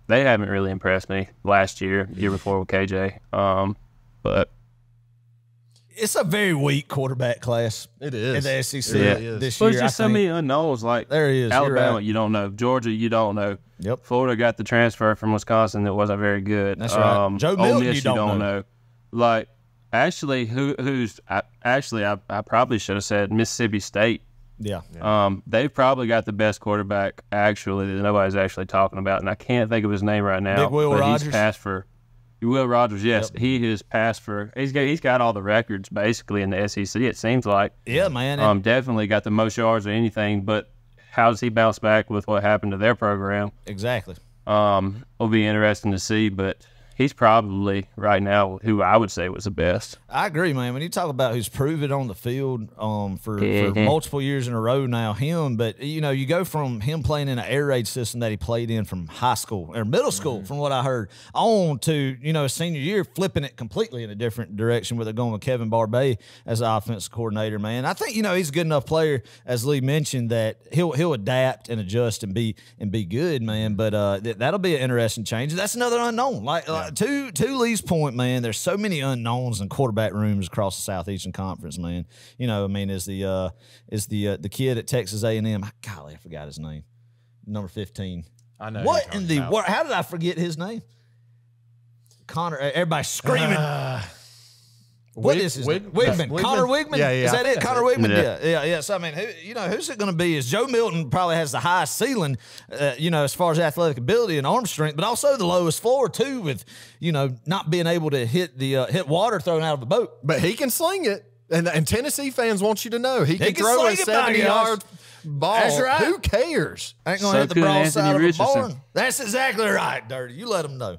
they haven't really impressed me last year before with KJ. But it's a very weak quarterback class. It is. In the SEC this year. There's just so many unknowns. Like, there he is. Alabama, right. You don't know. Georgia, you don't know. Yep. Florida got the transfer from Wisconsin that wasn't very good. That's right. Joe Milton, Ole Miss, you don't know. Like, actually, I probably should have said Mississippi State. Yeah. They've probably got the best quarterback, actually, that nobody's actually talking about, and I can't think of his name right now. Big Will Rogers? He's passed for Will Rogers, yes. Yep. He has passed for – he's got all the records, basically, in the SEC, it seems like. Yeah, man. Definitely got the most yards or anything, but how does he bounce back with what happened to their program? Exactly. Will be interesting to see, but – he's probably right now who I would say was the best. I agree, man. When you talk about who's proven on the field for multiple years in a row now, him. But, you go from him playing in an air raid system that he played in from high school or middle school, from what I heard, on to, his senior year, flipping it completely in a different direction with it going with Kevin Barbay as the offensive coordinator, man. I think, he's a good enough player, as Lee mentioned, that he'll adapt and adjust and be good, man. But that'll be an interesting change. That's another unknown. To Lee's point, man, there's so many unknowns in quarterback rooms across the Southeastern Conference, man. Is the kid at Texas A&M? Golly, I forgot his name. Number 15. I know. What in the world? How did I forget his name? Connor. Everybody's screaming. What is his name? Wigman. Connor Wigman? Yeah. Is that it? Connor Wigman? Yeah. Yeah. So, I mean, who's it going to be? Is Joe Milton probably has the highest ceiling, as far as athletic ability and arm strength, but also the lowest floor, too, with, not being able to hit water thrown out of the boat. But he can sling it. And Tennessee fans want you to know he can throw a 70-yard ball. That's right. Who cares? Ain't going to hit the broadside of a barn. That's exactly right, Dirty. You let them know.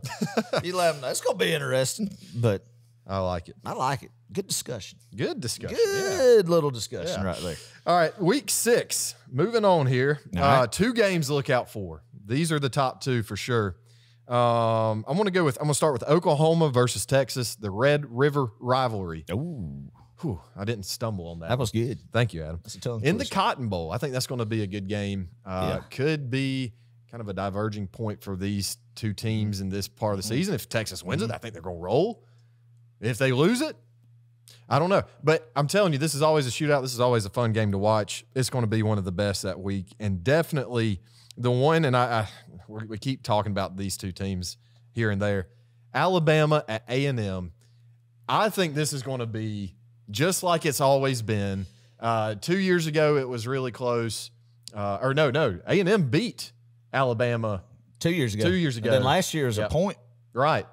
It's going to be interesting, but I like it. I like it. Good discussion. Good discussion. Good little discussion right there. All right, week 6. Moving on here. Right. 2 games to look out for. These are the top 2 for sure. I'm going to start with Oklahoma versus Texas, the Red River rivalry. Ooh. Whew, I didn't stumble on that. That was good. Thank you, Adam. That's a tongue In twister. the Cotton Bowl, I think that's going to be a good game. Could be kind of a diverging point for these 2 teams in this part of the season. If Texas wins it, I think they're going to roll. If they lose it, I don't know. But I'm telling you, this is always a shootout. This is always a fun game to watch. It's going to be one of the best that week. And definitely the one, and we keep talking about these 2 teams here and there. Alabama at A&M. I think this is going to be just like it's always been. 2 years ago, it was really close. No. A&M beat Alabama 2 years ago. 2 years ago. And then last year was a point. Right.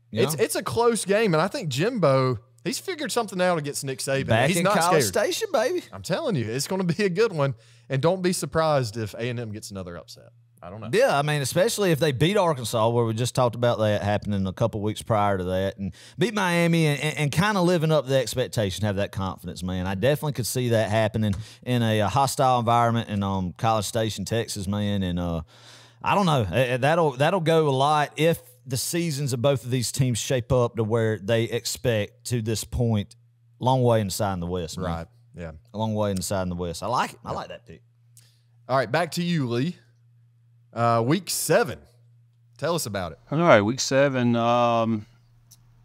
Yeah. It's a close game, and I think Jimbo, he's figured something out against Nick Saban. Back He's in not College scared. Station, baby. I'm telling you, it's going to be a good one. And don't be surprised if A&M gets another upset. I don't know. Yeah, I mean, especially if they beat Arkansas, where we just talked about that happening a couple weeks prior to that, and beat Miami and kind of living up to the expectation, have that confidence, man. I definitely could see that happening in a hostile environment in College Station, Texas, man. And I don't know. That'll go a lot if the seasons of both of these teams shape up to where they expect to this point. Long way inside in the West, man. Right. Yeah. A long way inside in the West. I like it. I like that pick. All right, back to you, Lee. Week 7. Tell us about it. All right, week 7.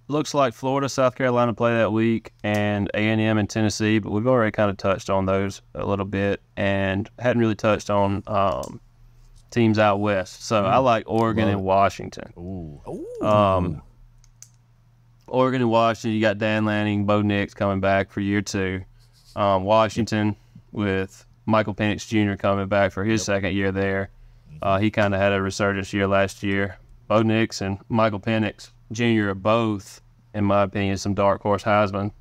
Looks like Florida, South Carolina play that week, and A&M and Tennessee, but we've already kind of touched on those a little bit and hadn't really touched on teams out west. So I like Oregon and Washington. Ooh. Oregon and Washington, you got Dan Lanning, Bo Nix coming back for year 2. Washington with Michael Penix Jr. coming back for his second year there. He kind of had a resurgence year last year. Bo Nix and Michael Penix Jr. are both, in my opinion, some dark horse Heisman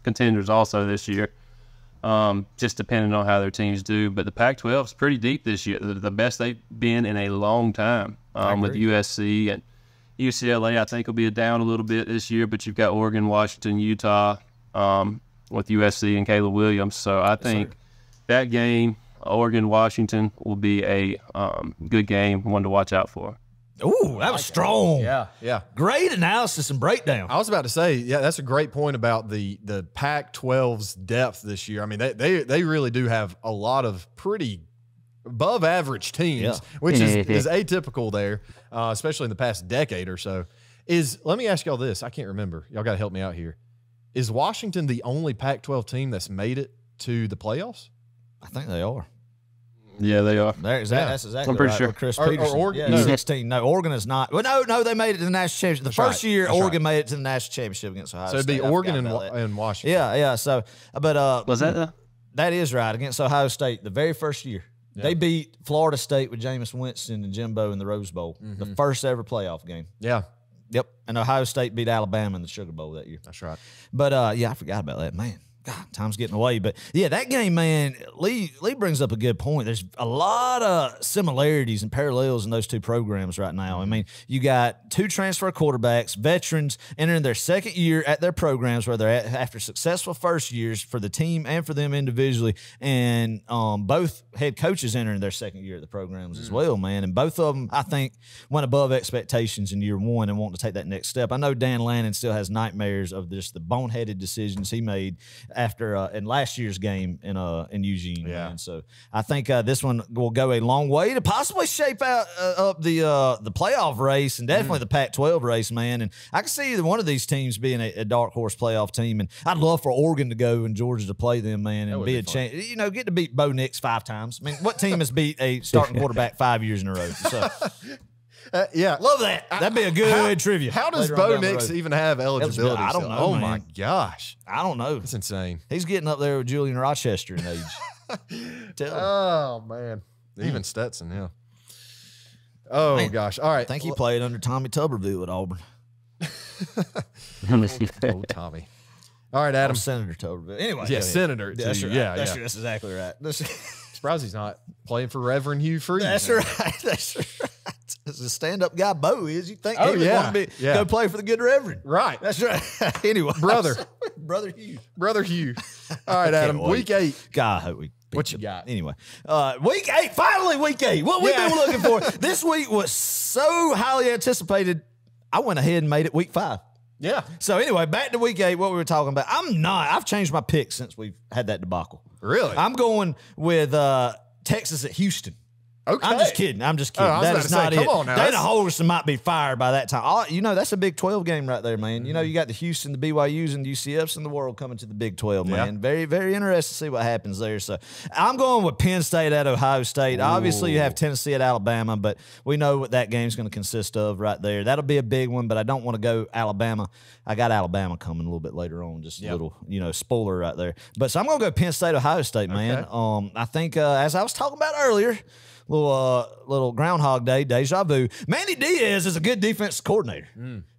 contenders also this year. Just depending on how their teams do. But the Pac-12 is pretty deep this year. The best they've been in a long time with USC and UCLA. I think will be down a little bit this year, but you've got Oregon, Washington, Utah with USC and Caleb Williams. So I think that game, Oregon-Washington, will be a good game, one to watch out for. Ooh, that was strong. Yeah. Great analysis and breakdown. I was about to say, that's a great point about the Pac-12's depth this year. I mean, they really do have a lot of pretty above average teams, which is atypical there, especially in the past decade or so. Let me ask y'all this. I can't remember. Y'all got to help me out here. Is Washington the only Pac-12 team that's made it to the playoffs? I think they are. Yeah, they are. That's exactly I'm pretty right. sure. With Chris Peterson. Oregon? Yeah, 16. No, Oregon is not. Well, no, they made it to the national championship. The first year, That's Oregon made it to the national championship against Ohio State. So it'd be I Oregon forgot and Washington. Yeah. So, but Was that that is right against Ohio State the very first year. Yeah. They beat Florida State with Jameis Winston and Jimbo in the Rose Bowl, the first ever playoff game. Yeah. Yep. And Ohio State beat Alabama in the Sugar Bowl that year. That's right. But I forgot about that, man. God, time's getting away. But yeah, that game, man, Lee brings up a good point. There's a lot of similarities and parallels in those two programs right now. I mean, you got 2 transfer quarterbacks, veterans entering their second year at their programs where they're at after successful first years for the team and for them individually. And both head coaches entering their second year at the programs as well, man. And both of them, I think, went above expectations in year 1 and want to take that next step. I know Dan Lanning still has nightmares of just the boneheaded decisions he made after in last year's game in Eugene. Yeah. Man. So I think this one will go a long way to possibly shape out up the playoff race and definitely the Pac-12 race, man. And I can see either one of these teams being a dark horse playoff team. And I'd love for Oregon to go and Georgia to play them, man, and be a chance. You know, get to beat Bo Nix 5 times. I mean, what team has beat a starting quarterback 5 years in a row? So. Yeah. Love that. That'd be a good trivia. How does later on Bo down the Nix road. even have eligibility? I don't still? know, Oh, man. my gosh. I don't know. That's insane. He's getting up there with Julian Rochester in age. Tell him. Oh, man. Even Stetson, yeah. Oh, Man, gosh. All right. I think he played under Tommy Tuberville at Auburn. Oh, Tommy. All right, Adam. Senator Tuberville. Anyway. Yeah, Senator. Yeah, that's too. right. Yeah, that's, yeah. that's exactly right. Surprised he's not playing for Reverend Hugh Freeze. That's right. That's right. As a stand-up guy Bo is, you think Oh, he would yeah. want to Yeah. go play for the good Reverend. Right. That's right. Anyway. Brother. Brother Hugh. Brother Hugh. All right, Adam. wait. Week 8. God, I hope we beat What you got? Anyway, week 8. Finally, week 8. What we've been looking for. This week was so highly anticipated. I went ahead and made it week 5. Yeah. So anyway, back to week 8, what we were talking about. I've changed my pick since we've had that debacle. Really? I'm going with Texas at Houston. Okay. I'm just kidding. I was That about is to say, not come it. on now. Dana Holgerson might be fired by that time. That's a Big 12 game right there, man. You know, you got the Houston, the BYUs, and the UCFs in the world coming to the Big 12, man. Yeah. Very, very interested to see what happens there. So I'm going with Penn State at Ohio State. Ooh. Obviously, you have Tennessee at Alabama, but we know what that game's going to consist of right there. That'll be a big one, but I don't want to go Alabama. I got Alabama coming a little bit later on, just a little, spoiler right there. But so I'm going to go Penn State, Ohio State, man. Okay. I think, as I was talking about earlier, little Groundhog Day, deja vu. Manny Diaz is a good defense coordinator.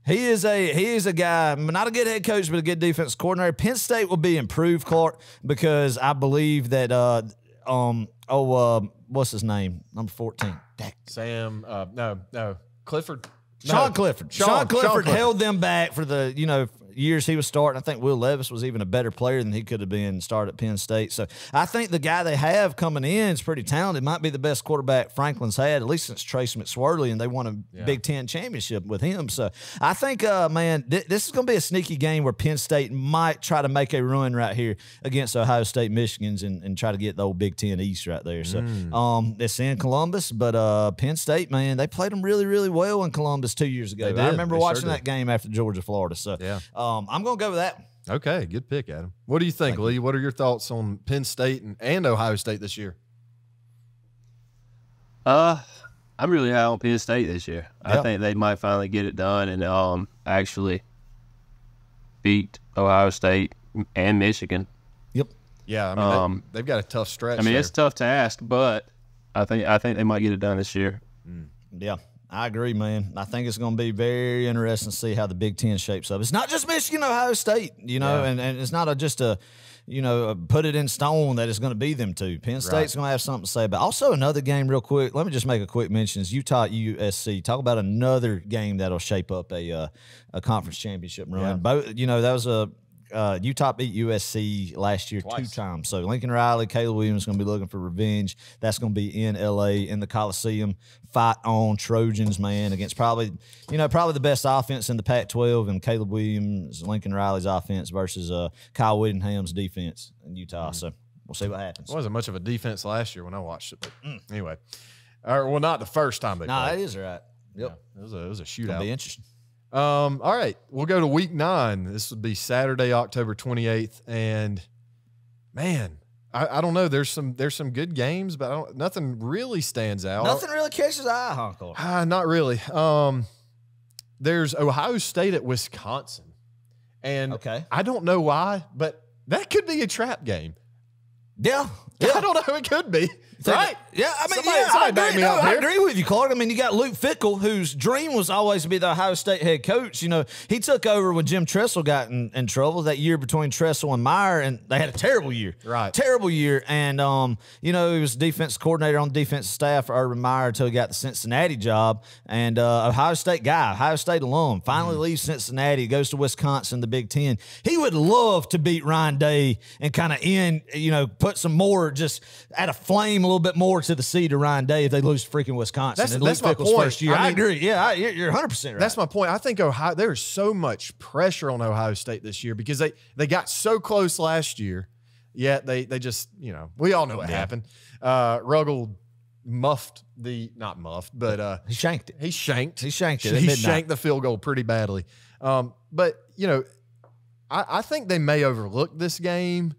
He is a guy, not a good head coach, but a good defense coordinator. Penn State will be improved, Clark, because I believe that what's his name? Number 14. Sam. No. Clifford. Sean Clifford. Sean Clifford held them back for the years he was starting. I think Will Levis was even a better player than he could have been started at Penn State. So I think the guy they have coming in is pretty talented. Might be the best quarterback Franklin's had, at least since Trace McSwirly, and they won a Big Ten championship with him. So I think, man, this is going to be a sneaky game where Penn State might try to make a run right here against Ohio State, Michigan's, and try to get the old Big Ten East right there. So it's in Columbus, but Penn State, man, they played them really, really well in Columbus 2 years ago. I remember watching that game after Georgia, Florida. So I'm going to go with that. Okay, good pick, Adam. What do you think, Lee? What are your thoughts on Penn State and Ohio State this year? I'm really high on Penn State this year. I think they might finally get it done and actually beat Ohio State and Michigan. Yep. Yeah, I mean they've got a tough stretch. I mean, it's tough to ask, but I think they might get it done this year. Yeah. I agree, man. I think it's going to be very interesting to see how the Big Ten shapes up. It's not just Michigan, Ohio State, and it's not just a put it in stone that it's going to be them two. Penn State's going to have something to say about. Also, another game real quick. Let me just make a quick mention. Is Utah USC. Talk about another game that'll shape up a conference championship run. Yeah. Both, that was a Utah beat USC last year Twice. 2 times. So Lincoln Riley, Caleb Williams going to be looking for revenge. That's going to be in L.A. in the Coliseum. Fight on Trojans, man, against probably the best offense in the Pac-12, and Caleb Williams, Lincoln Riley's offense versus Kyle Whittingham's defense in Utah. So we'll see what happens. It wasn't much of a defense last year when I watched it, but anyway. Not the first time they played. That is right. Yep. Yeah, it was a shootout. It'll be interesting. All right, we'll go to week 9. This would be Saturday, October 28th, and man, I don't know. There's some good games, but nothing really stands out. Nothing really catches the eye, Honko. Not really. There's Ohio State at Wisconsin, and I don't know why, but that could be a trap game. Yeah. I don't know. It could be. Right? Yeah, I mean, somebody I agree with you, Clark. I mean, you got Luke Fickell, whose dream was always to be the Ohio State head coach. He took over when Jim Tressel got in trouble that year between Tressel and Meyer, and they had a terrible year. Right. Terrible year. And, he was defense coordinator on the defensive staff for Urban Meyer until he got the Cincinnati job. And Ohio State guy, Ohio State alum, finally leaves Cincinnati, goes to Wisconsin, the Big Ten. He would love to beat Ryan Day and kind of put some more, just add a flame a little bit more to the seed of Ryan Day if they lose to freaking Wisconsin. That's my point. First year. I agree. Yeah, you're 100% right. That's my point. I think there's so much pressure on Ohio State this year because they got so close last year, yet they just, we all know what happened. Ruggles he shanked it. He shanked it. He shanked the field goal pretty badly. But I think they may overlook this game.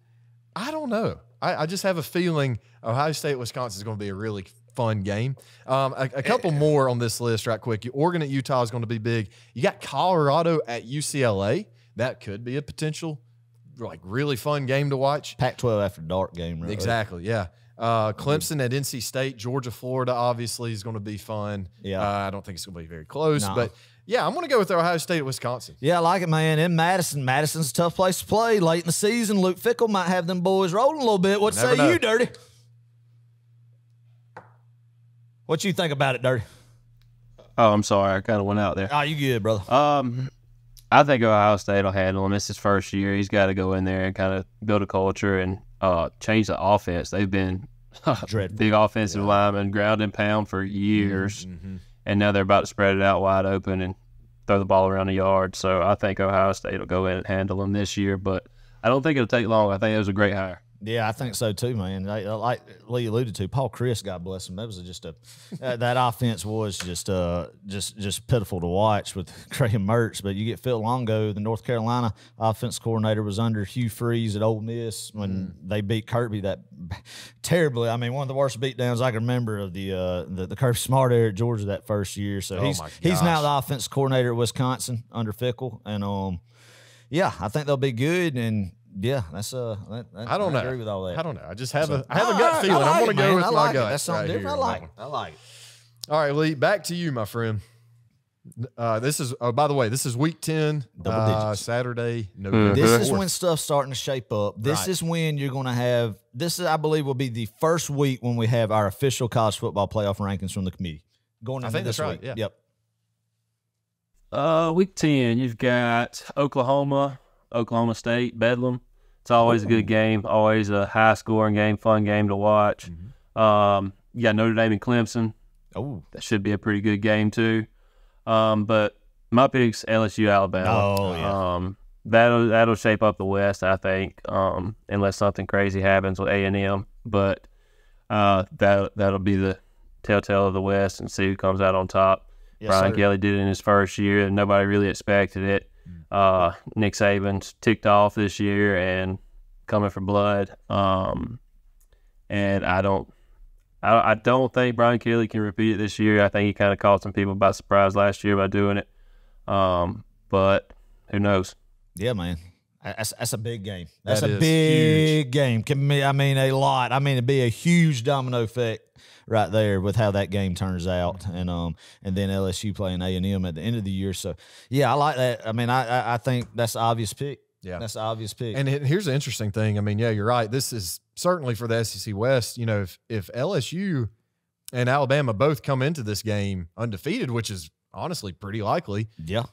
I don't know. I just have a feeling Ohio State, Wisconsin is going to be a really fun game. A couple more on this list right quick. Oregon at Utah is going to be big. You got Colorado at UCLA. That could be a potential, like, really fun game to watch. Pac-12 after dark game, right? Exactly, yeah. Clemson at NC State. Georgia, Florida, obviously, is going to be fun. Yeah. I don't think it's going to be very close, but yeah, I'm going to go with Ohio State at Wisconsin. Yeah, I like it, man. In Madison. Madison's a tough place to play. Late in the season, Luke Fickell might have them boys rolling a little bit. What say you, Dirty? What you think about it, Dirty? Oh, I'm sorry. I kind of went out there. Oh, you good, brother. I think Ohio State will handle him. It's his first year. He's got to go in there and kind of build a culture and change the offense. They've been big offensive linemen, ground and pound for years. And now they're about to spread it out wide open and throw the ball around the yard. So I think Ohio State will go in and handle them this year, but I don't think it'll take long. I think it was a great hire. Yeah, I think so too, man. Like Lee alluded to, Paul Chris, God bless him. That was just that offense was just pitiful to watch with Graham Mertz. But you get Phil Longo, the North Carolina offense coordinator, was under Hugh Freeze at Ole Miss when they beat Kirby that terribly. I mean, one of the worst beatdowns I can remember of the Kirby Smart era at Georgia that first year. So he's now the offense coordinator at Wisconsin under Fickell, and yeah, I think they'll be good. And yeah, that's I don't know. I agree with all that. I don't know. I just have a gut feeling. I'm going to go with my gut. That's something different. I like it. All right, Lee, back to you, my friend. This is by the way, this is week 10, Saturday, November. This is when stuff's starting to shape up. This is when you're going to have this. I believe will be the first week when we have our official college football playoff rankings from the committee going into this week. Yeah. Yep. Week 10, you've got Oklahoma State, Bedlam. It's always a good game, always a high-scoring game, fun game to watch. You got Notre Dame and Clemson. Oh, that should be a pretty good game too. But my pick's LSU Alabama. Oh yeah. That'll shape up the West, I think, unless something crazy happens with A&M. But that'll be the telltale of the West and see who comes out on top. Yes, Brian Kelly did it in his first year, and nobody really expected it. Nick Saban's ticked off this year and coming for blood. And I don't think Brian Kelly can repeat it this year. I think he kind of caught some people by surprise last year by doing it. But who knows? Yeah, man. That's a big game. That's a big game. I mean, a lot. I mean, it'd be a huge domino effect right there with how that game turns out, and then LSU playing A&M at the end of the year. So yeah, I like that. I mean, I think that's the obvious pick. Yeah, that's the obvious pick. And here's the interesting thing. I mean, yeah, you're right. This is certainly for the SEC West. You know, if LSU and Alabama both come into this game undefeated, which is honestly pretty likely. Yeah,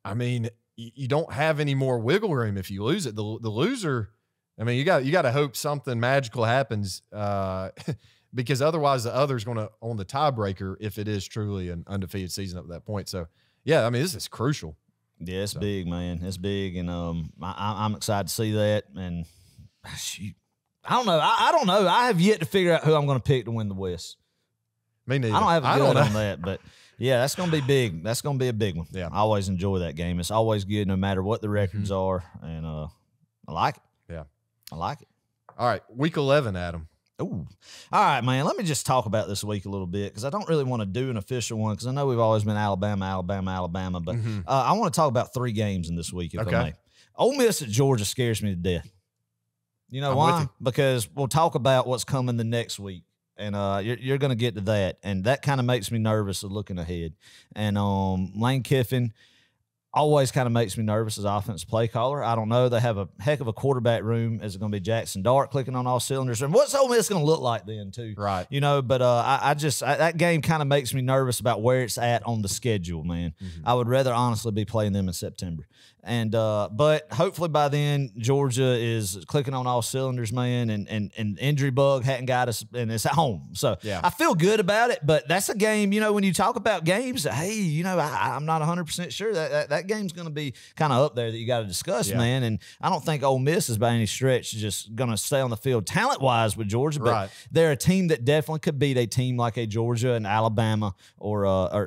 I mean, you don't have any more wiggle room if you lose it. The loser, I mean, you got to hope something magical happens. Because otherwise the other's going to own the tiebreaker if it is truly an undefeated season up to that point. So, yeah, I mean, this is crucial. Yeah, it's big, man. It's big, and I'm excited to see that. And shoot, I don't know. I don't know. I have yet to figure out who I'm going to pick to win the West. Me neither. I don't have a good on that, but yeah, that's going to be big. That's going to be a big one. Yeah, I always enjoy that game. It's always good, no matter what the records are, and I like it. Yeah, I like it. All right, week 11, Adam. Ooh. All right, man. Let me just talk about this week a little bit because I don't really want to do an official one because I know we've always been Alabama. But I want to talk about 3 games in this week, if I may. Ole Miss at Georgia scares me to death. You know why? Because we'll talk about what's coming the next week, and you're going to get to that, and that kind of makes me nervous of looking ahead. And Lane Kiffin always kind of makes me nervous as offensive play caller. I don't know. They have a heck of a quarterback room. Is it going to be Jackson Dart clicking on all cylinders? And what's Ole Miss going to look like then, too? Right. You know, but that game kind of makes me nervous about where it's at on the schedule, man. I would rather honestly be playing them in September. And but hopefully by then Georgia is clicking on all cylinders, man, and injury bug hadn't got us, and it's at home. So yeah. I feel good about it, but that's a game, you know, when you talk about games, hey, you know, I'm not 100% sure that that game's going to be kind of up there that you got to discuss, man. And I don't think Ole Miss is by any stretch just going to stay on the field talent-wise with Georgia, but they're a team that definitely could beat a team like a Georgia and Alabama or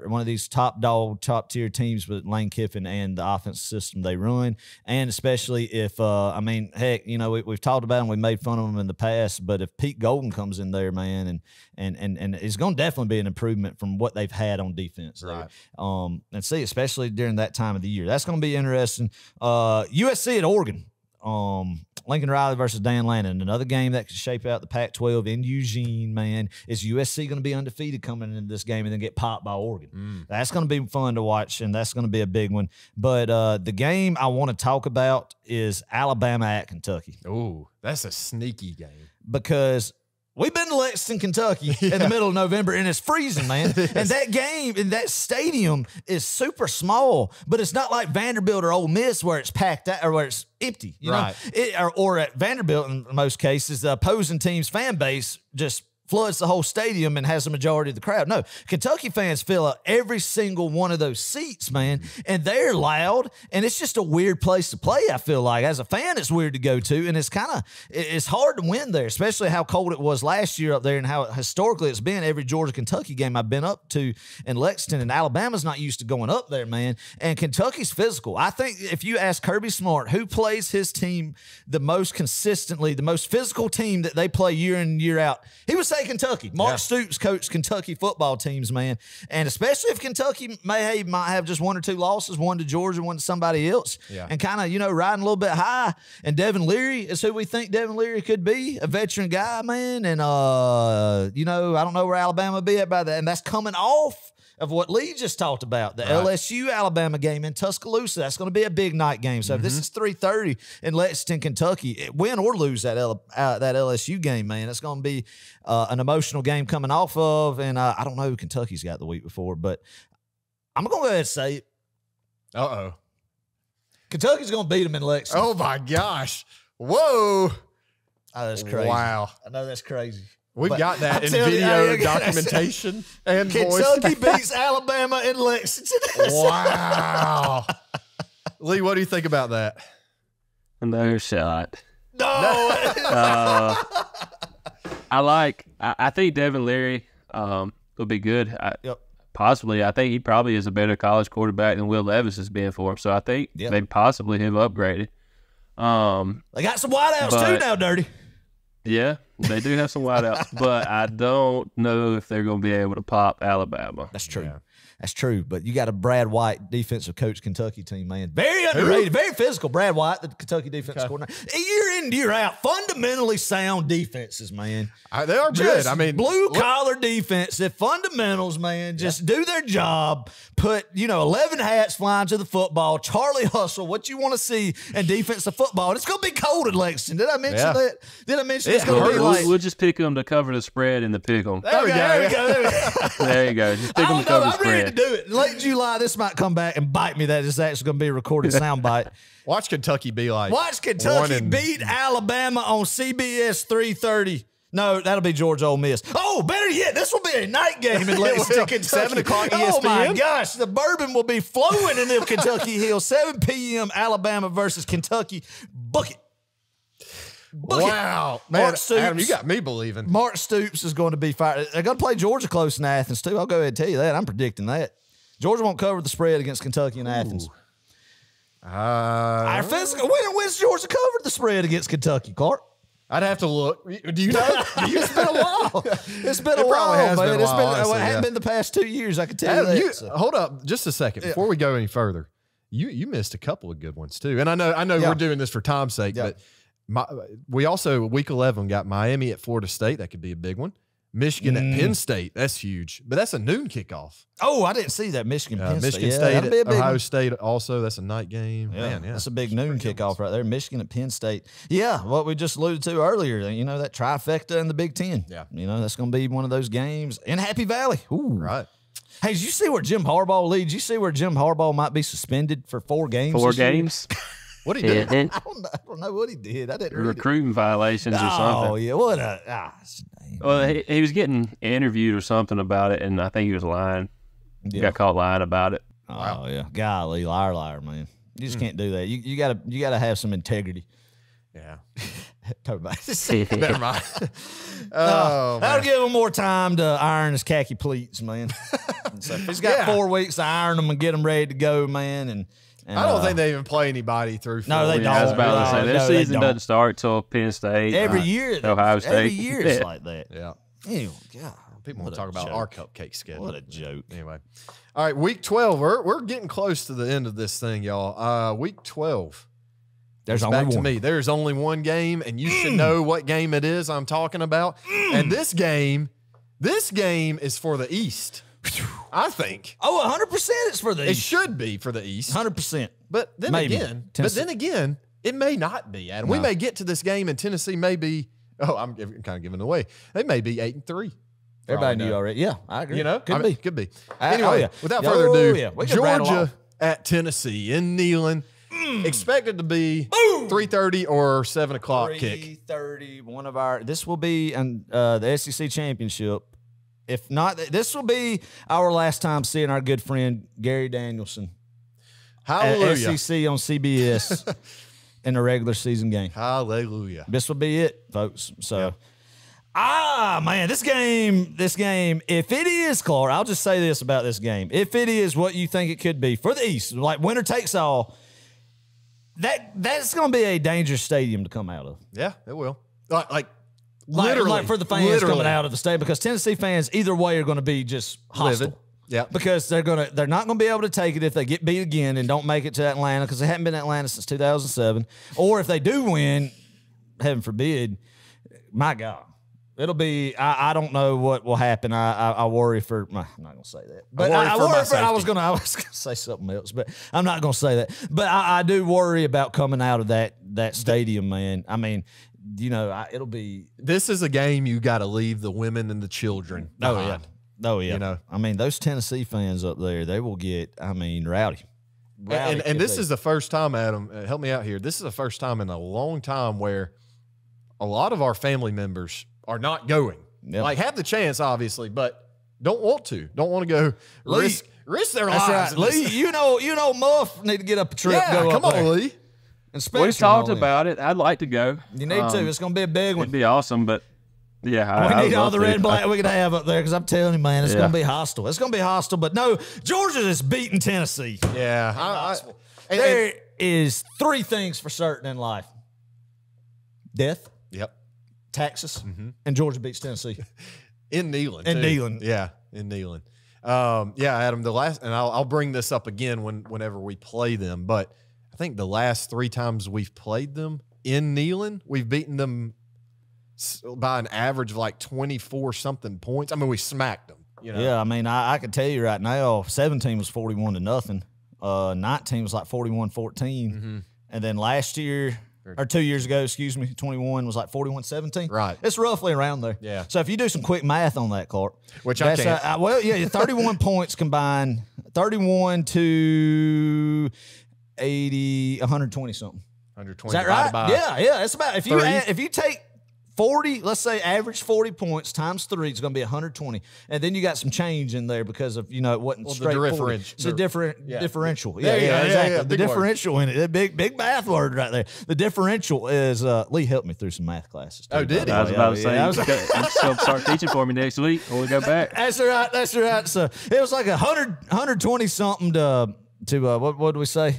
one of these top-tier teams with Lane Kiffin and the offense system they run, and especially if, I mean, heck, you know, we've talked about them, we made fun of them in the past, but if Pete Golden comes in there, man, and it's going to definitely be an improvement from what they've had on defense there. And see, especially during that time of the year. That's going to be interesting. USC at Oregon. Lincoln Riley versus Dan Lannon. Another game that could shape out the Pac-12 in Eugene, man. Is USC going to be undefeated coming into this game and then get popped by Oregon? That's going to be fun to watch, and that's going to be a big one. But the game I want to talk about is Alabama at Kentucky. Ooh, that's a sneaky game. Because we've been to Lexington, Kentucky in the middle of November, and it's freezing, man. And that game in that stadium is super small, but it's not like Vanderbilt or Ole Miss where it's packed out or where it's empty, you know? Or at Vanderbilt, in most cases, the opposing team's fan base just floods the whole stadium and has the majority of the crowd. No, Kentucky fans fill up every single one of those seats, man, and they're loud, and it's just a weird place to play, I feel like. As a fan, it's weird to go to, and it's hard to win there, especially how cold it was last year up there and how historically it's been. Every Georgia-Kentucky game I've been up to in Lexington, and Alabama's not used to going up there, man, and Kentucky's physical. I think if you ask Kirby Smart who plays his team the most consistently, the most physical team that they play year in and year out, he would say Kentucky. Mark Stoops coached Kentucky football teams, man. And especially if Kentucky might have just one or two losses, one to Georgia, one to somebody else, and kind of, you know, riding a little bit high. And Devin Leary is who we think Devin Leary could be, a veteran guy, man. And, you know, I don't know where Alabama will be at by that. And that's coming off of what Lee just talked about, the LSU Alabama game in Tuscaloosa. That's going to be a big night game. So if this is 3:30 in Lexington, Kentucky, win or lose that LSU game, man, it's going to be an emotional game coming off of. And I don't know who Kentucky's got the week before, but I'm going to go ahead and say it. Uh-oh. Kentucky's going to beat them in Lexington. Oh, my gosh. Whoa. Oh, that's crazy. Wow. I know that's crazy. We've got that in video documentation and Kentucky voice. beats Alabama in Lexington. Wow. Lee, what do you think about that? No shot. No. I think Devin Leary will be good. Possibly. I think he probably is a better college quarterback than Will Levis has been for him. So I think they possibly have upgraded. They got some wideouts too now, Dirty. Yeah, they do have some wideouts, but I don't know if they're going to be able to pop Alabama. That's true. Yeah. That's true, but you got a Brad White defensive coach Kentucky team, man. Very underrated, very physical. Brad White, the Kentucky defense coordinator. Year in, year out, fundamentally sound defenses, man. They are good. I mean, blue-collar defensive fundamentals, man. Just do their job. Put, 11 hats flying to the football. Charlie Hustle, what you want to see in defensive football. And it's going to be cold in Lexington. Did I mention that? Did I mention it's going to be like... We'll just pick them to cover the spread and the pick them. There we go. There you go. Just pick them to cover the spread. Do it. Late July, this might come back and bite me. That is actually going to be a recorded soundbite. Watch Kentucky be like. Watch Kentucky beat Alabama on CBS 3:30. No, that'll be Georgia Ole Miss. Oh, better yet, this will be a night game in Lexington, Kentucky. 7 o'clock ESPN. Oh, my gosh. The bourbon will be flowing in the Kentucky Hills. 7 p.m. Alabama versus Kentucky. Book it. Wow. Man, Adam, you got me believing. Mark Stoops is going to be fired. They're going to play Georgia close in Athens, too. I'll go ahead and tell you that. I'm predicting that. Georgia won't cover the spread against Kentucky in Athens. When's Georgia covered the spread against Kentucky, Clark? I'd have to look. Do you know? It's been a while. It's been a while, man. It hasn't been the past 2 years, I can tell you that. Hold up just a second. Before we go any further, you missed a couple of good ones, too. And I know we're doing this for time's sake, but we also, week 11, got Miami at Florida State. That could be a big one. Michigan at Penn State. That's huge. But that's a noon kickoff. Oh, I didn't see that. Michigan State at Ohio State also. That's a night game. Yeah, that's a big noon kickoff right there. Michigan at Penn State. Yeah, what we just alluded to earlier, that trifecta in the Big Ten. Yeah. That's going to be one of those games in Happy Valley. Ooh. Right. Hey, did you see where Jim Harbaugh leads? You see where Jim Harbaugh might be suspended for 4 games? 4 games? What did he do? I don't know what he did. I didn't read recruiting violations or something. Oh, yeah. What a... Well, he was getting interviewed or something about it, and I think he was lying. He got caught lying about it. Oh yeah, golly, liar, man. You just can't do that. You gotta have some integrity. Yeah. Never mind. That'll give him more time to iron his khaki pleats, man. So if he's got 4 weeks to iron them and get them ready to go, man. And I don't think they even play anybody through. No, they don't. I was about to say their season doesn't start till Penn State. Every year, Ohio State. Every year it's like that. Yeah. Ew, God. People want to talk about our cupcake schedule. What a joke. Anyway. All right, week 12. We're getting close to the end of this thing, y'all. Week 12. There's only back one. to me. There's only one game, and you should know what game it is I'm talking about. And this game is for the East. I think. Oh, 100% it's for the East. It should be for the East. 100%. But then again, it may not be, Adam. No. We may get to this game, and Tennessee may be, I'm kind of giving it away. They may be 8-3. Everybody knew already. Yeah, I agree. You know? Could be. Anyway, without further ado, Georgia at Tennessee in Neyland. Expected to be 3:30 or 7 o'clock kick. 3:30. This will be the SEC championship. If not, this will be our last time seeing our good friend Gary Danielson. Hallelujah. At SEC on CBS in a regular season game. Hallelujah. This will be it, folks. So, man, this game, if it is, Clark, I'll just say this about this game. If it is what you think it could be for the East, like winner takes all, that's going to be a dangerous stadium to come out of. Yeah, it will. Literally. Like for the fans coming out of the stadium, because Tennessee fans either way are going to be just hostile. Livid. Yeah, because they're not going to be able to take it if they get beat again and don't make it to Atlanta, because they haven't been in Atlanta since 2007. Or if they do win, heaven forbid, my God. It'll be, I don't know what will happen. I worry for, I'm not going to say that. But I was going to say something else, but I'm not going to say that. But I do worry about coming out of that stadium, man. I mean, it'll be. This is a game you got to leave the women and the children behind. Oh, yeah. I mean, those Tennessee fans up there, they will get, rowdy. And this is the first time, Adam, help me out here. This is the first time in a long time where a lot of our family members are not going. Yep. Like, have the chance, obviously, but don't want to go risk their lives. Right. Lee, you know Muff need to get up a trip. Yeah, come on, Lee. We talked about it. I'd like to go. You need to. It's going to be a big one. It'd be awesome, but yeah. We need all the red and black we can have up there, because I'm telling you, man, it's going to be hostile. It's going to be hostile, but no, Georgia is beating Tennessee. Yeah. There is 3 things for certain in life. Death. Yep. Texas, and Georgia beats Tennessee. In Neyland. Yeah, in Neyland. Adam, and I'll bring this up again whenever we play them, but I think the last 3 times we've played them in Neyland, we've beaten them by an average of like 24-something points. I mean, we smacked them. Yeah, I mean, I can tell you right now, 17 was 41-0. 19 was like 41-14. And then last year, or 2 years ago, 21 was like 41-17. Right. It's roughly around there. Yeah. So if you do some quick math on that, Clark. Which I can't. 31 points combined, 31 to 80, 120-something. 120. Is that right? Yeah. It's about, if you take 40, let's say average 40 points times 3, it's going to be 120. And then you got some change in there because of, it wasn't straight 40. It's a differential. Yeah, exactly. The differential in it. Big math word right there. The differential is, Lee helped me through some math classes. Oh, did he? I was about to say, you still start teaching for me next week when we go back. That's right. So it was like 120 something to what did we say?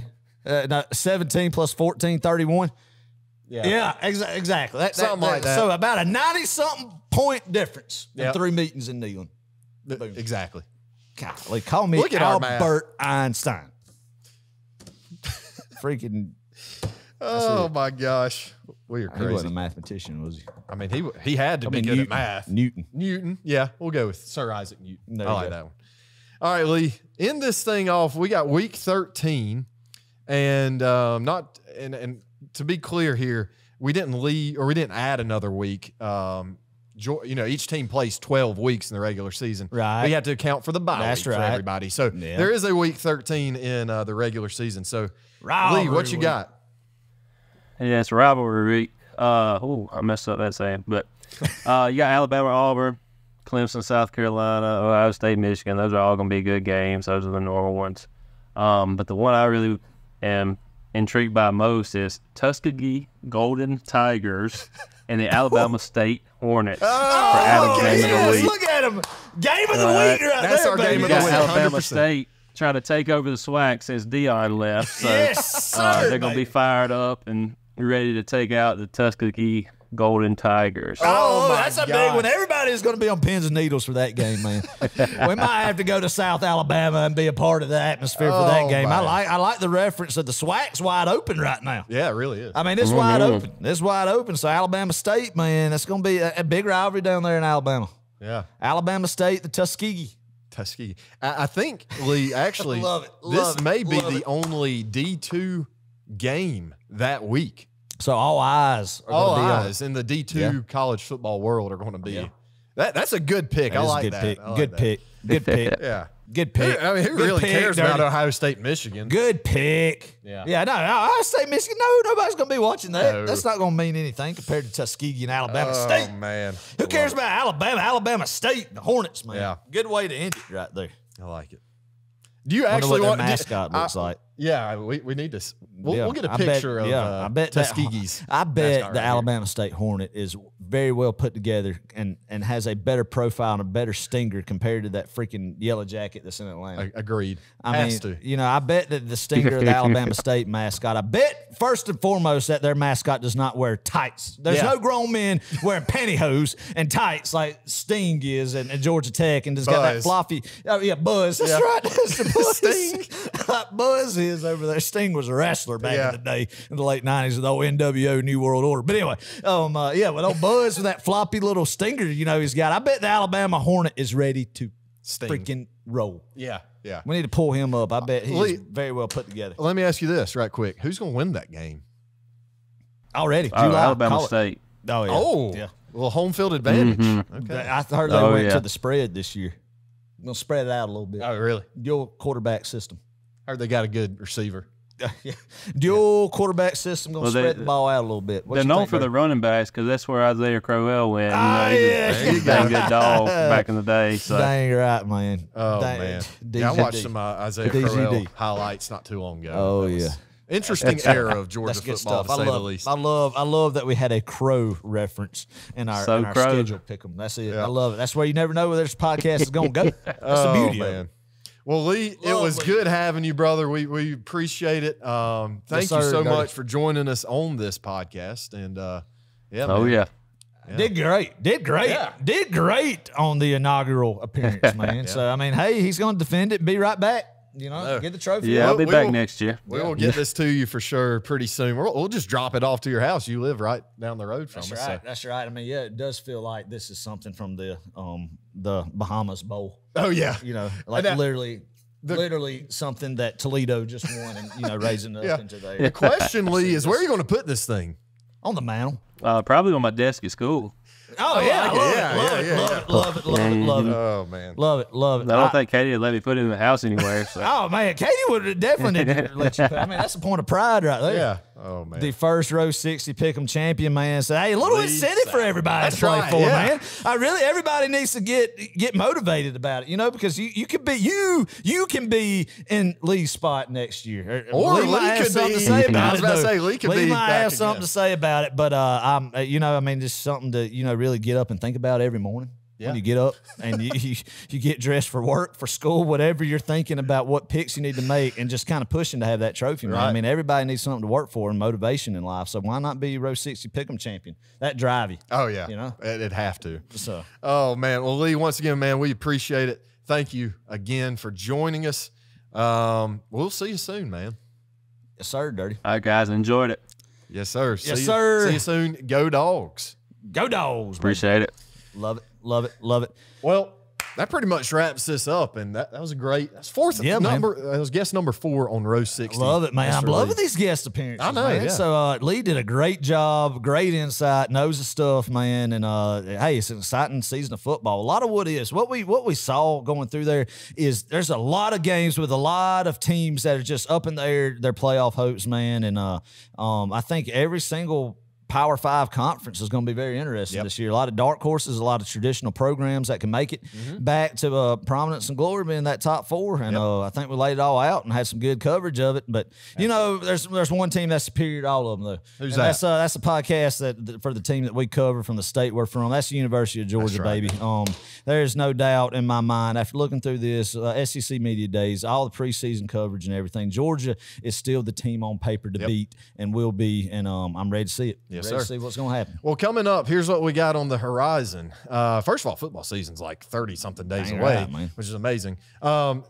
17 plus 14, 31. Yeah, exactly. Something like that. So about a 90-something point difference in 3 meetings in Neyland. Exactly. Golly, call me Albert Einstein. Freaking. Oh, my gosh. We are crazy. He wasn't a mathematician, was he? I mean, he had to be good at math. Newton. Yeah, we'll go with Sir Isaac Newton. I like that one. All right, Lee. End this thing off. We got week 13. And to be clear here, we didn't add another week. Each team plays 12 weeks in the regular season. Right. We have to account for the bye week for everybody. So there is a week 13 in the regular season. So Lee, what you got? Yeah, it's rivalry week. I messed up that saying, but you got Alabama, Auburn, Clemson, South Carolina, Ohio State, Michigan. Those are all going to be good games. Those are the normal ones. But the one I really am intrigued by most is Tuskegee Golden Tigers and the Alabama State Hornets for Adam's Game of the Week. Look at them. Game of the week right That's there, our baby. game of the week. Alabama 100%. State trying to take over the SWAC since Dion left. So Yes, sir, they're going to be fired up and ready to take out the Tuskegee Golden Tigers. Oh, my that's a big gosh. one. Everybody's going to be on pins and needles for that game, man. We might have to go to South Alabama and be a part of the atmosphere for that game. man. I like the reference of the SWAC's wide open right now. Yeah, it really is. I mean, it's wide open. It's wide open. So Alabama State, man, that's going to be a big rivalry down there in Alabama. Yeah. Alabama State, the Tuskegee. Tuskegee. I think, Lee, actually, Love it. this Love it. may be Love the it. only D2 game that week. So all eyes are All going to be eyes in the D2 college football world are going to be. Yeah. That's a good pick. That I is a like good that. pick. I like Good that. pick. Good pick. Yeah. Good pick. I mean, who Good really pick, cares about Dirty. Ohio State, Michigan? Good pick. Yeah. No, Ohio State, Michigan. No, nobody's going to be watching that. No. That's not going to mean anything compared to Tuskegee and Alabama State. Oh, man. Who cares about Alabama? Alabama State, the Hornets, man. Yeah. Good way to end it right there. I like it. Do you Wonder actually what want their mascot looks like. Yeah, we need to. We'll Yeah, get a I bet- picture of I bet that- Tuskegee's. I bet mascot the right here. Alabama State Hornet is very well put together and has a better profile and a better stinger compared to that freaking yellow jacket that's in Atlanta. Agreed. I Has mean, to. you know, I bet that the stinger of the Alabama State mascot, I bet first and foremost that their mascot does not wear tights. There's Yeah. no grown men wearing pantyhose and tights like Sting is and Georgia Tech and just got that Buzz. floppy. Oh, yeah, Buzz. That's Yeah. right. That's the Buzz. Sting. Buzz is over there. Sting was a wrestler back Yeah. in the day in the late 90s with the old NWO New World Order. But anyway, with old Buzz with that floppy little stinger, you know, he's got. I bet the Alabama Hornet is ready to Sting. freaking roll. Yeah. Yeah. We need to pull him up. I bet he's Lee- very well put together. Let me ask you this right quick. Who's going to win that game? Already. July. Alabama Call it. State. Oh, yeah. Oh, yeah. a little home field advantage. Okay. I heard they Oh, went yeah. to the spread this year. I'm going to spread it out a little bit. Oh, really? Dual quarterback system. Heard they got a good receiver. Dual quarterback system. Going to Well, spread the ball out a little bit. What They're you known think, for the Brady? running backs because that's where Isaiah Crowell went. Ah, He's yeah. a dang good dog back in the day. So Dang right, man. Oh, Dang. man. DGD. Yeah, I watched some Isaiah DGD. Crowell highlights not too long ago. Oh, That was yeah. Interesting era of Georgia That's good football, stuff. to say the least. I love that we had a crow reference in our, So in our Crow. schedule pick 'em. That's it. Yeah. I love it. That's where you never know where this podcast is going to go. That's the Oh, beauty of it. man. Well, Lee, it was Lovely. good having you, brother. We appreciate it. Thank Yes, you sir, so Dirty. much for joining us on this podcast. And yeah, oh man. yeah. Did great. Did great. Yeah. Did great on the inaugural appearance, man. So, I mean, hey, he's going to defend it and be right back. You know, No. get the trophy. Yeah, Well, I'll be we back will- next year. We will get this to you for sure pretty soon. We'll just drop it off to your house. You live right down the road from That's us. right. so- That's right. I mean, yeah, it does feel like this is something from the Bahamas Bowl. Oh, yeah. You know, like that- literally something that Toledo just won and, you know, raising up Yeah. into The there. question, Lee, is where are you going to put this thing? On the mantle. Probably on my desk at school. Oh, yeah. like it. Yeah, Love it. Oh, man. Love it. I don't think Katie would let me put it in the house anywhere. So. Oh, man. Katie would have definitely let you put. I mean, that's a point of pride right there. Yeah. Oh, man. The first row 60 pick'em champion, man. So hey, a little Lead incentive for everybody That's to play right, for, yeah. man. Everybody needs to get motivated about it, you know, because you can be in Lee's spot next year. Or Lee might Lee have could something be- to say I about was it. about to though. say, Lee could be might back have something again. to say about it, but I mean, just something to really get up and think about every morning. Yeah. When you get up and you get dressed for work, for school, whatever you're thinking about what picks you need to make and just kind of pushing to have that trophy, man. Right. I mean, everybody needs something to work for and motivation in life. So why not be row 60 pick'em champion? That drive you. Oh, yeah. You know? It'd have to. So Oh, man. Well, Lee, once again, man, we appreciate it. Thank you again for joining us. We'll see you soon, man. yes, sir, Dirty. All right, guys, enjoyed it. Yes, sir. Yes, See you- sir. See you soon. Go Dogs. Go Dogs. baby. Appreciate it. Love it. Love it. Love it. Well, that pretty much wraps this up, and that was a great. That's fourth Yeah, man. number. That was guest number 4 on row 60. Love it, man. Mr. I'm Lee. loving these guest appearances. I know, man. yeah. So Lee did a great job, great insight, knows the stuff, man. And hey, it's an exciting season of football. A lot of what is what we saw going through there is there's a lot of games with a lot of teams that are just up in the air, their playoff hopes, man. And I think every single Power 5 conference is going to be very interesting this year. A lot of dark horses, a lot of traditional programs that can make it back to prominence and glory, being that top 4. And I think we laid it all out and had some good coverage of it. But you know, there's one team that's superior to all of them, though. Who's that? That's a podcast that for the team that we cover from the state we're from. That's the University of Georgia, baby. There's no doubt in my mind after looking through this SEC Media Days, all the preseason coverage and everything. Georgia is still the team on paper to beat and will be, and I'm ready to see it. Yes, ready sir. to see what's going to happen. Well, coming up, here's what we got on the horizon. First of all, football season's like 30-something days away, which is amazing.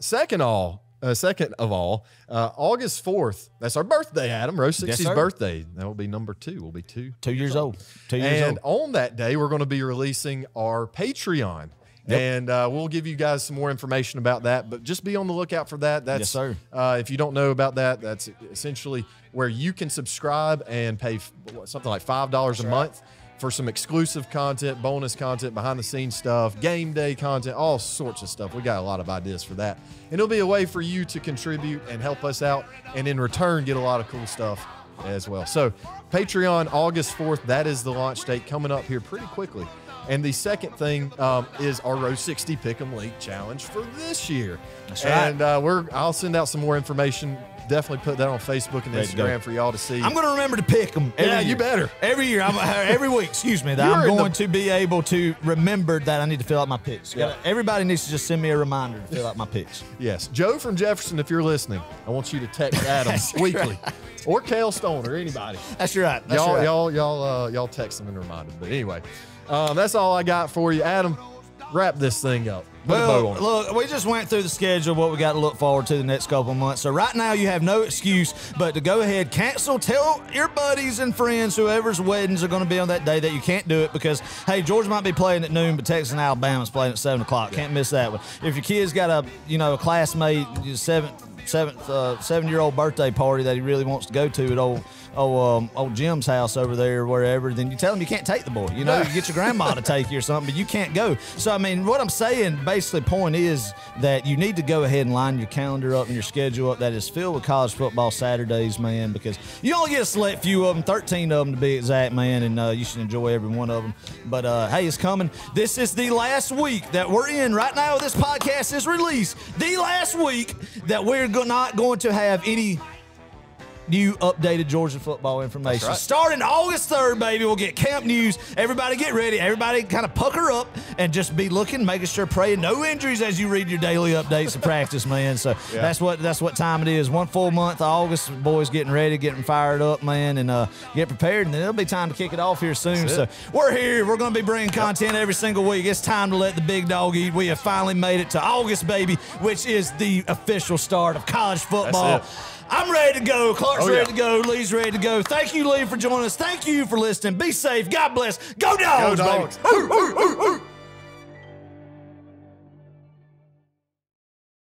Second of all, August 4th, that's our birthday, Adam. Rose 60's birthday. That will be number 2. We'll be 2 years old. 2 years old. And on that day, we're going to be releasing our Patreon. And we'll give you guys some more information about that, but just be on the lookout for that. That's, if you don't know about that, that's essentially where you can subscribe and pay something like $5 a month for some exclusive content, bonus content, behind-the-scenes stuff, game day content, all sorts of stuff. We got a lot of ideas for that. And it'll be a way for you to contribute and help us out, and in return, get a lot of cool stuff as well. So Patreon, August 4th, that is the launch date coming up here pretty quickly. And the second thing is our Row 60 Pick'em League Challenge for this year. That's right. And I'll send out some more information. Definitely put that on Facebook and Instagram for y'all to see. I'm going to remember to pick them. You better. Every year, every week, excuse me, that I'm going to be able to remember that I need to fill out my picks. Everybody needs to just send me a reminder to fill out my picks. Yes. Joe from Jefferson, if you're listening, I want you to text Adam weekly. Or Kale Stone or anybody. That's right. Y'all text them and remind them. But anyway, that's all I got for you. Adam, wrap this thing up. Well, look, we just went through the schedule of what we got to look forward to the next couple of months. So right now you have no excuse but to go ahead, cancel, tell your buddies and friends, whoever's weddings are going to be on that day, that you can't do it because, hey, Georgia might be playing at noon, but Texas and Alabama's playing at 7 o'clock. Can't miss that one. If your kid's got a classmate, 7-year-old birthday party that he really wants to go to at old Jim's house over there or wherever, then you tell him you can't take the boy. You get your grandma to take you or something, but you can't go. So, I mean, what I'm saying, basically, point is that you need to go ahead and line your calendar up and your schedule up that is filled with college football Saturdays, man, because you only get a select few of them, 13 of them to be exact, man, and you should enjoy every one of them. But, hey, it's coming. This is the last week that we're in right now. This podcast is released. The last week that we're not going to have any new updated Georgia football information. Starting August 3rd, baby, we'll get camp news. Everybody get ready. Everybody kind of pucker up and just be looking, making sure, praying no injuries as you read your daily updates of practice, man. So that's what time it is. 1 full month of August. Boys getting ready, getting fired up, man, and get prepared. And then it'll be time to kick it off here soon. So we're here. We're going to be bringing content every single week. It's time to let the big dog eat. We have finally made it to August, baby, which is the official start of college football. I'm ready to go. Clark's ready to go. Lee's ready to go. Thank you, Lee, for joining us. Thank you for listening. Be safe. God bless. Go Dogs, baby.